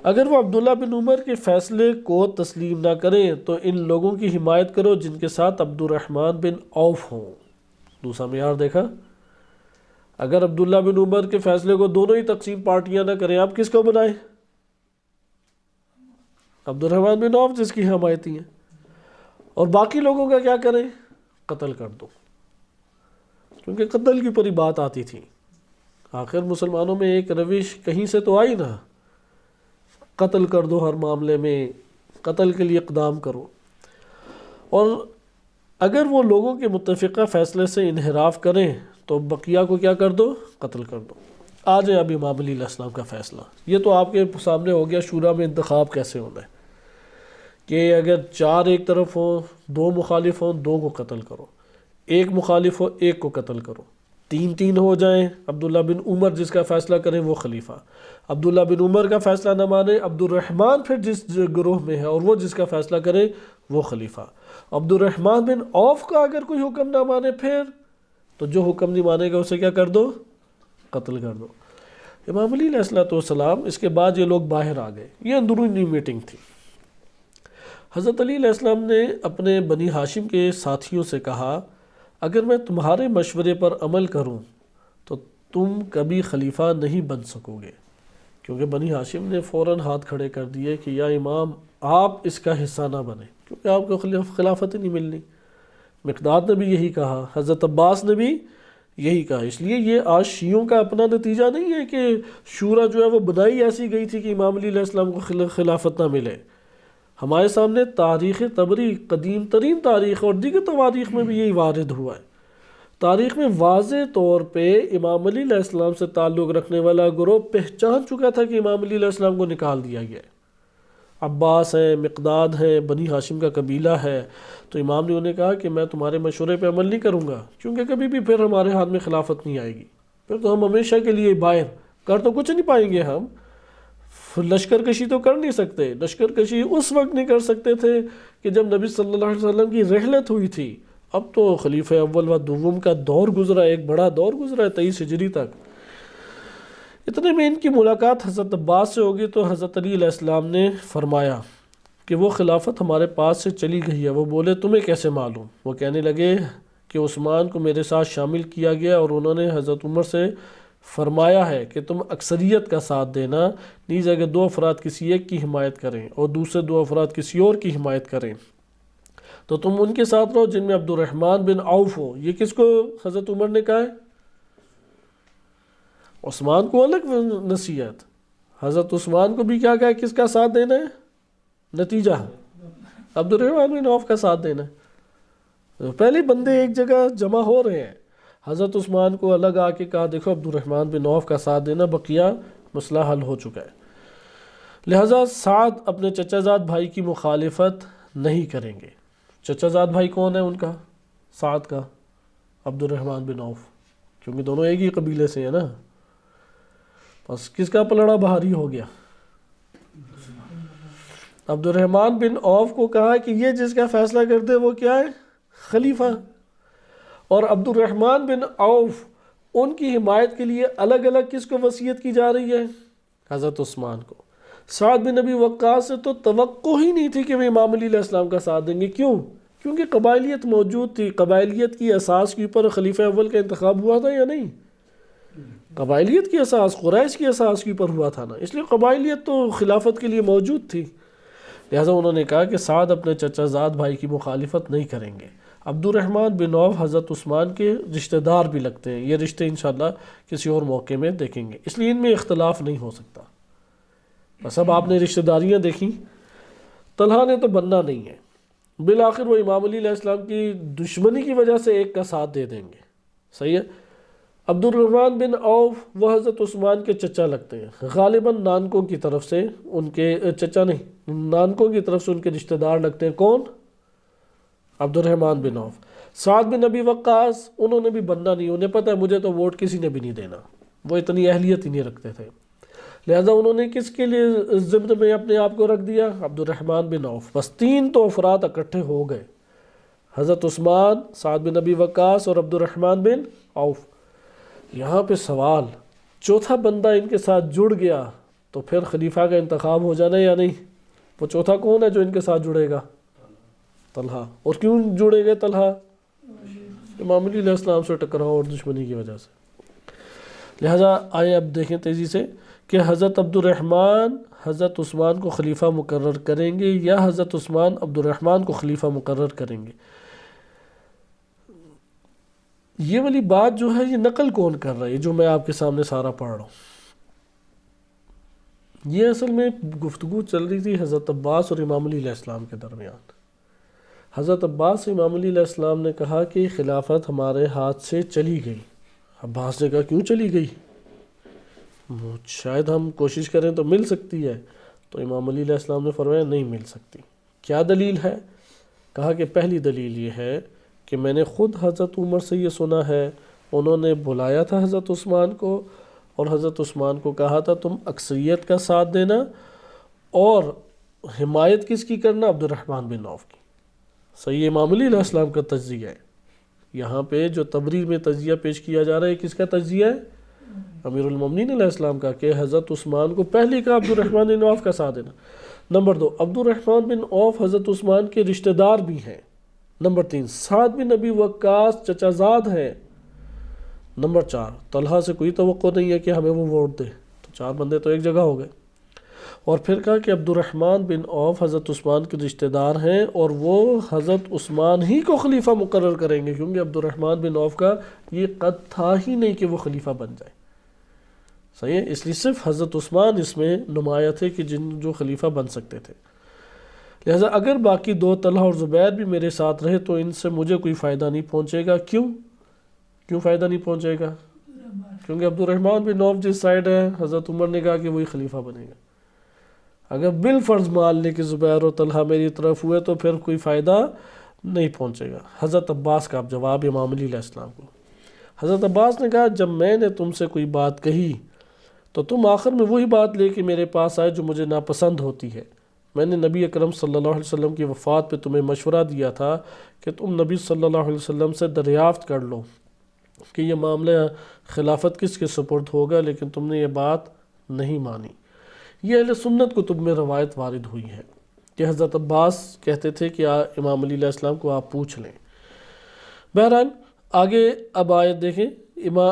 اگر وہ عبداللہ بن عمر کے فیصلے کو تسلیم نہ کریں تو ان لوگوں کی حمایت کرو جن کے ساتھ عبد الرحمن بن عوف ہوں۔ دوسرا معیار دیکھا؟ اگر عبداللہ بن عمر کے فیصلے کو دونوں ہی تقسیم پارٹیاں نہ کریں، آپ کس کو بنائیں؟ عبد الرحمن بن عوف، جس کی حمایتی ہیں، اور باقی لوگوں کا کیا کریں؟ قتل کر دو، کیونکہ قتل کی اوپر ہی بات آتی تھی۔ آخر مسلمانوں میں ایک روش کہیں سے تو آئی نا، قتل کر دو، ہر معاملے میں قتل کے لیے اقدام کرو۔ اور اگر وہ لوگوں کے متفقہ فیصلے سے انحراف کریں تو بقیہ کو کیا کر دو؟ قتل کر دو۔ آ جائے اب امام علی علیہ السلام کا فیصلہ۔ یہ تو آپ کے سامنے ہو گیا شورا میں انتخاب کیسے ہونا ہے، کہ اگر 4 ایک طرف ہوں، 2 مخالف ہوں، 2 کو قتل کرو، 1 مخالف ہو 1 کو قتل کرو، 3 ہو جائیں، عبداللہ بن عمر جس کا فیصلہ کریں وہ خلیفہ، عبداللہ بن عمر کا فیصلہ نہ مانے عبد الرحمن پھر جس گروہ میں ہے اور وہ جس کا فیصلہ کرے وہ خلیفہ، عبد الرحمن بن عوف کا اگر کوئی حکم نہ مانے پھر تو جو حکم نہیں مانے گا اسے کیا کر دو؟ قتل کر دو۔ امام علی علیہ السلام اس کے بعد یہ لوگ باہر آ گئے، یہ اندرونی میٹنگ تھی۔ حضرت علی علیہ السلام نے اپنے بنی ہاشم کے ساتھیوں سے کہا اگر میں تمہارے مشورے پر عمل کروں تو تم کبھی خلیفہ نہیں بن سکو گے، کیونکہ بنی ہاشم نے فوراً ہاتھ کھڑے کر دیے کہ یا امام آپ اس کا حصہ نہ بنیں، کیونکہ آپ کو خلافت ہی نہیں ملنی۔ مقداد نے بھی یہی کہا، حضرت عباس نے بھی یہی کہا۔ اس لیے یہ آج شیعوں کا اپنا نتیجہ نہیں ہے کہ شورا جو ہے وہ بنائی ایسی گئی تھی کہ امام علی علیہ السلام کو خلافت نہ ملے۔ ہمارے سامنے تاریخ طبری، قدیم ترین تاریخ اور دیگر تواریخ میں بھی یہی وارد ہوا ہے۔ تاریخ میں واضح طور پہ امام علی علیہ السلام سے تعلق رکھنے والا گروہ پہچان چکا تھا کہ امام علی علیہ السلام کو نکال دیا گیا ہے۔ عباس ہے، مقداد ہے، بنی ہاشم کا قبیلہ ہے، تو امام نے انہیں کہا کہ میں تمہارے مشورے پہ عمل نہیں کروں گا، کیونکہ کبھی بھی پھر ہمارے ہاتھ میں خلافت نہیں آئے گی، پھر تو ہم ہمیشہ کے لیے باہر کر تو کچھ نہیں پائیں گے۔ ہم لشکر کشی تو کر نہیں سکتے، لشکر کشی اس وقت نہیں کر سکتے تھے کہ جب نبی صلی اللہ علیہ وسلم کی رحلت ہوئی تھی، اب تو خلیفہ اول و دوم کا دور گزرا، ایک بڑا دور گزرا ہے 23 ہجری تک۔ اتنے میں ان کی ملاقات حضرت عباس سے ہوگی تو حضرت علی علیہ السلام نے فرمایا کہ وہ خلافت ہمارے پاس سے چلی گئی ہے۔ وہ بولے تمہیں کیسے معلوم؟ وہ کہنے لگے کہ عثمان کو میرے ساتھ شامل کیا گیا اور انہوں نے حضرت عمر سے فرمایا ہے کہ تم اکثریت کا ساتھ دینا، نیز اگر 2 افراد کسی ایک کی حمایت کریں اور دوسرے 2 افراد کسی اور کی حمایت کریں تو تم ان کے ساتھ رہو جن میں عبد الرحمن بن عوف ہو۔ یہ کس کو حضرت عمر نے کہا ہے؟ عثمان کو الگ نصیحت، حضرت عثمان کو بھی کیا کہا ہے کس کا ساتھ دینا ہے؟ نتیجہ عبد الرحمن بن عوف کا ساتھ دینا ہے۔ پہلے بندے ایک جگہ جمع ہو رہے ہیں، حضرت عثمان کو الگ آ کے کہا دیکھو عبد الرحمن بن عوف کا ساتھ دینا، بقیہ مسئلہ حل ہو چکا ہے۔ لہٰذا سعد اپنے چچا زاد بھائی کی مخالفت نہیں کریں گے۔ چچا زاد بھائی کون ہے ان کا؟ سعد کا عبد الرحمن بن عوف، کیونکہ دونوں ایک ہی قبیلے سے ہیں نا۔ بس کس کا پلڑا بھاری ہو گیا؟ عبد الرحمن بن عوف کو کہا کہ یہ جس کا فیصلہ کر دے وہ کیا ہے؟ خلیفہ۔ اور عبد الرحمن بن عوف ان کی حمایت کے لیے الگ الگ کس کو وصیت کی جا رہی ہے؟ حضرت عثمان کو۔ سعد بن نبی وقاص سے تو توقع ہی نہیں تھی کہ وہ امام علی علیہ السلام کا ساتھ دیں گے۔ کیوں؟ کیونکہ قبائلیت موجود تھی۔ قبائلیت کی اساس کے اوپر خلیفہ اول کا انتخاب ہوا تھا یا نہیں؟ قبائلیت کی اساس، قریش کی اساس کے اوپر ہوا تھا نا، اس لیے قبائلیت تو خلافت کے لیے موجود تھی۔ لہٰذا انہوں نے کہا کہ سعد اپنے چچا زاد بھائی کی مخالفت نہیں کریں گے۔ عبد الرحمن بن عوف حضرت عثمان کے رشتہ دار بھی لگتے ہیں، یہ رشتے انشاءاللہ کسی اور موقع میں دیکھیں گے، اس لیے ان میں اختلاف نہیں ہو سکتا۔ بس اب آپ نے رشتہ داریاں دیکھیں، طلحہ نے تو بننا نہیں ہے، بالآخر وہ امام علی علیہ السلام کی دشمنی کی وجہ سے ایک کا ساتھ دے دیں گے، صحیح ہے۔ عبد الرحمن بن عوف وہ حضرت عثمان کے چچا لگتے ہیں، غالباً نانکوں کی طرف سے ان کے چچا نہیں، نانکوں کی طرف سے ان کے رشتہ دار لگتے ہیں۔ کون؟ عبد الرحمن بن عوف۔ سعد بن نبی وقاص انہوں نے بھی بننا نہیں، انہیں پتہ ہے مجھے تو ووٹ کسی نے بھی نہیں دینا، وہ اتنی اہلیت ہی نہیں رکھتے تھے، لہٰذا انہوں نے کس کے لیے ضمن میں اپنے آپ کو رکھ دیا؟ عبد الرحمن بن عوف۔ بس 3 تو افراد اکٹھے ہو گئے، حضرت عثمان، سعد بن نبی وقاص اور عبد الرحمن بن عوف۔ یہاں پہ سوال، چوتھا بندہ ان کے ساتھ جڑ گیا تو پھر خلیفہ کا انتخاب ہو جانا یا نہیں؟ وہ چوتھا کون ہے جو ان کے ساتھ جڑے گا؟ طلحہ۔ اور کیوں جڑے گئے طلحہ؟ امام علی علیہ السلام سے ٹکراؤ اور دشمنی کی وجہ سے۔ لہٰذا آئیں اب دیکھیں تیزی سے کہ حضرت عبد الرحمن حضرت عثمان کو خلیفہ مقرر کریں گے یا حضرت عثمان عبد الرحمن کو خلیفہ مقرر کریں گے۔ یہ والی بات جو ہے یہ نقل کون کر رہا ہے جو میں آپ کے سامنے سارا پڑھ رہا ہوں؟ یہ اصل میں گفتگو چل رہی تھی حضرت عباس اور امام علی علیہ السلام کے درمیان۔ حضرت عباس سے امام علی علیہ السلام نے کہا کہ خلافت ہمارے ہاتھ سے چلی گئی۔ عباس نے کہا کیوں چلی گئی؟ شاید ہم کوشش کریں تو مل سکتی ہے۔ تو امام علی علیہ السلام نے فرمایا نہیں مل سکتی۔ کیا دلیل ہے؟ کہا کہ پہلی دلیل یہ ہے کہ میں نے خود حضرت عمر سے یہ سنا ہے، انہوں نے بلایا تھا حضرت عثمان کو اور حضرت عثمان کو کہا تھا تم اکثریت کا ساتھ دینا اور حمایت کس کی کرنا؟ عبد الرحمن بن عوف کی۔ صحیح امام علی علیہ السلام کا تجزیہ ہے۔ یہاں پہ جو تبریر میں تجزیہ پیش کیا جا رہا ہے کس کا تجزیہ ہے؟ امیر المومنین علیہ السلام کا، کہ حضرت عثمان کو پہلے کا عبد الرحمن بن عوف کا ساتھ دینا۔ نمبر 2، عبد الرحمن بن عوف حضرت عثمان کے رشتہ دار بھی ہیں۔ نمبر 3، سعد بن نبی وقاص چچا زاد ہیں۔ نمبر 4، طلحہ سے کوئی توقع نہیں ہے کہ ہمیں وہ ووٹ دے، تو 4 بندے تو ایک جگہ ہو گئے۔ اور پھر کہا کہ عبد الرحمن بن عوف حضرت عثمان کے رشتہ دار ہیں اور وہ حضرت عثمان ہی کو خلیفہ مقرر کریں گے، کیونکہ عبد الرحمن بن عوف کا یہ قد تھا ہی نہیں کہ وہ خلیفہ بن جائے، صحیح ہے، اس لیے صرف حضرت عثمان اس میں نمایاں تھے کہ جو خلیفہ بن سکتے تھے۔ لہٰذا اگر باقی 2 طلحہ اور زبیر بھی میرے ساتھ رہے تو ان سے مجھے کوئی فائدہ نہیں پہنچے گا۔ کیوں فائدہ نہیں پہنچے گا؟ کیونکہ عبد الرحمن بن عوف جس سائڈ ہے حضرت عمر نے کہا کہ وہی خلیفہ بنے گا۔ اگر بالفرض مان لے کہ زبیر اور طلحہ میری طرف ہوئے تو پھر کوئی فائدہ نہیں پہنچے گا۔ حضرت عباس کا اب جواب امام علی علیہ السلام کو۔ حضرت عباس نے کہا جب میں نے تم سے کوئی بات کہی تو تم آخر میں وہی بات لے کے میرے پاس آئے جو مجھے ناپسند ہوتی ہے۔ میں نے نبی اکرم صلی اللہ علیہ وسلم کی وفات پہ تمہیں مشورہ دیا تھا کہ تم نبی صلی اللہ علیہ وسلم سے دریافت کر لو کہ یہ معاملہ خلافت کس کے سپرد ہوگا، لیکن تم نے یہ بات نہیں مانی۔ یہ اہل سنت کتب میں روایت وارد ہوئی ہے کہ حضرت عباس کہتے تھے کہ امام علی علیہ السلام کو آپ پوچھ لیں۔ بہرحال آگے اب آیت دیکھیں،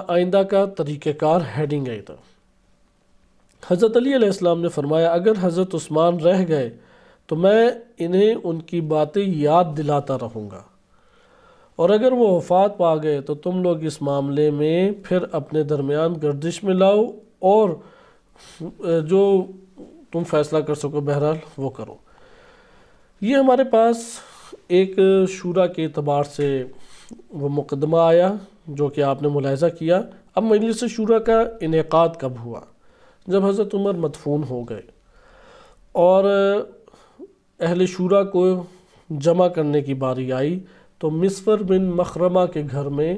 آئندہ کا طریقہ کار، ہیڈنگ ہے۔ حضرت علی علیہ السلام نے فرمایا اگر حضرت عثمان رہ گئے تو میں انہیں ان کی باتیں یاد دلاتا رہوں گا، اور اگر وہ وفات پا گئے تو تم لوگ اس معاملے میں پھر اپنے درمیان گردش میں لاؤ اور جو تم فیصلہ کر سکو بہرحال وہ کرو۔ یہ ہمارے پاس ایک شورا کے اعتبار سے وہ مقدمہ آیا جو کہ آپ نے ملاحظہ کیا۔ اب مجلس شورا کا انعقاد کب ہوا؟ جب حضرت عمر مدفون ہو گئے اور اہل شورا کو جمع کرنے کی باری آئی تو مسور بن مخرمہ کے گھر میں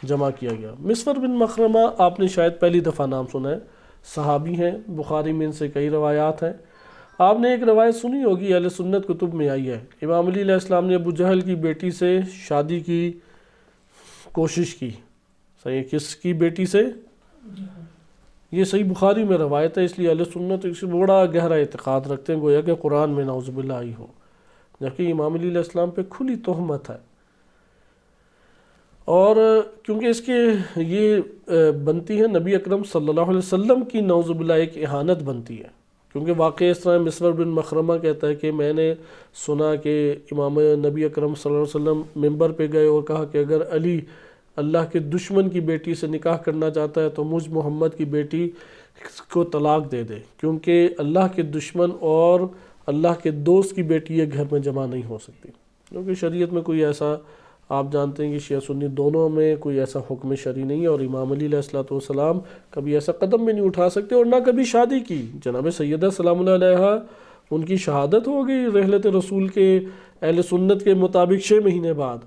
جمع کیا گیا۔ مسور بن مخرمہ آپ نے شاید پہلی دفعہ نام سنا ہے، صحابی ہیں، بخاری میں ان سے کئی روایات ہیں۔ آپ نے ایک روایت سنی ہوگی، اہل سنت کتب میں آئی ہے، امام علی علیہ السلام نے ابو جہل کی بیٹی سے شادی کی کوشش کی۔ صحیح، کس کی بیٹی سے؟ یہ صحیح بخاری میں روایت ہے، اس لیے اہل سنت اس سے بڑا گہرا اعتقاد رکھتے ہیں، گویا کہ قرآن میں نعوذ باللہ آئی ہو، جبکہ امام علی علیہ السلام پہ کھلی تہمت ہے۔ اور کیونکہ اس کے یہ بنتی ہے نبی اکرم صلی اللہ علیہ وسلم کی نعوذ باللہ ایک اہانت بنتی ہے، کیونکہ واقعہ اس طرح مسور بن مخرمہ کہتا ہے کہ میں نے سنا کہ امام نبی اکرم صلی اللہ علیہ وسلم ممبر پہ گئے اور کہا کہ اگر علی اللہ کے دشمن کی بیٹی سے نکاح کرنا چاہتا ہے تو مجھ محمد کی بیٹی کو طلاق دے دے، کیونکہ اللہ کے دشمن اور اللہ کے دوست کی بیٹی یہ گھر میں جمع نہیں ہو سکتی، کیونکہ شریعت میں کوئی ایسا، آپ جانتے ہیں کہ شیعہ سنی دونوں میں کوئی ایسا حکم شرعی نہیں ہے، اور امام علی علیہ السلام کبھی ایسا قدم بھی نہیں اٹھا سکتے، اور نہ کبھی شادی کی۔ جناب سیدہ سلام اللہ علیہا ان کی شہادت ہو گئی رحلت رسول کے اہل سنت کے مطابق 6 مہینے بعد،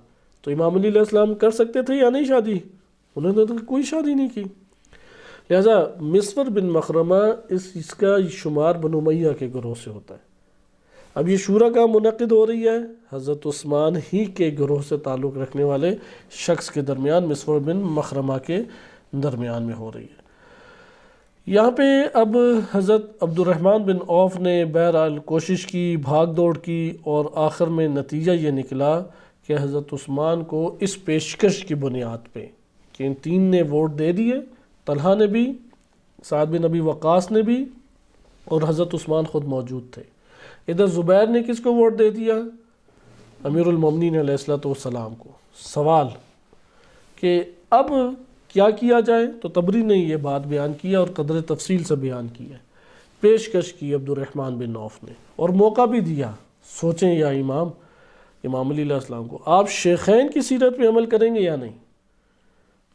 تو امام علی علیہ السلام کر سکتے تھے یا نہیں شادی؟ انہوں نے تو کوئی شادی نہیں کی۔ لہذا مسور بن مخرمہ اس کا شمار بنو امیہ کے گروہ سے ہوتا ہے۔ اب یہ شورا کا منعقد ہو رہی ہے حضرت عثمان ہی کے گروہ سے تعلق رکھنے والے شخص کے درمیان، مسور بن مخرمہ کے درمیان میں ہو رہی ہے۔ یہاں پہ اب حضرت عبد الرحمن بن عوف نے بہرحال کوشش کی، بھاگ دوڑ کی، اور آخر میں نتیجہ یہ نکلا کہ حضرت عثمان کو اس پیشکش کی بنیاد پہ کہ ان 3 نے ووٹ دے دیے، طلحہ نے بھی، سعد بن ابی وقاص نے بھی، اور حضرت عثمان خود موجود تھے۔ ادھر زبیر نے کس کو ووٹ دے دیا؟ امیر المومنین علیہ السلام کو۔ سوال کہ اب کیا کیا جائے؟ تو طبری نے یہ بات بیان کیا اور قدر تفصیل سے بیان کی ہے۔ پیشکش کی عبد الرحمن بن عوف نے، اور موقع بھی دیا، سوچیں یا امام علی علیہ السلام کو، آپ شیخین کی سیرت پہ عمل کریں گے یا نہیں؟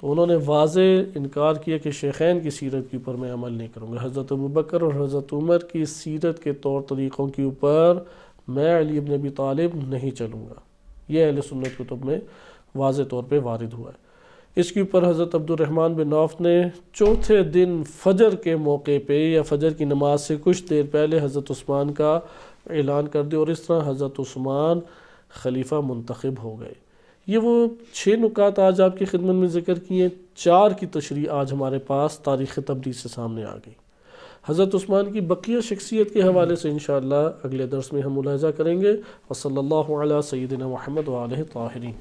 تو انہوں نے واضح انکار کیا کہ شیخین کی سیرت کے اوپر میں عمل نہیں کروں گا، حضرت ابوبکر اور حضرت عمر کی سیرت کے طور طریقوں کے اوپر میں علی بن ابی طالب نہیں چلوں گا۔ یہ اہل سنت کتب میں واضح طور پہ وارد ہوا ہے۔ اس کے اوپر حضرت عبد الرحمن بن عوف نے چوتھے دن فجر کے موقع پہ یا فجر کی نماز سے کچھ دیر پہلے حضرت عثمان کا اعلان کر دیا، اور اس طرح حضرت عثمان خلیفہ منتخب ہو گئے۔ یہ وہ 6 نکات آج آپ کی خدمت میں ذکر کیے ہیں، 4 کی تشریح آج ہمارے پاس تاریخ تبریز سے سامنے آ گئی۔ حضرت عثمان کی بقیہ شخصیت کے حوالے سے انشاءاللہ اگلے درس میں ہم ملاحظہ کریں گے۔ وصلی اللہ علی سیدنا محمد وآلہ الطاہرین۔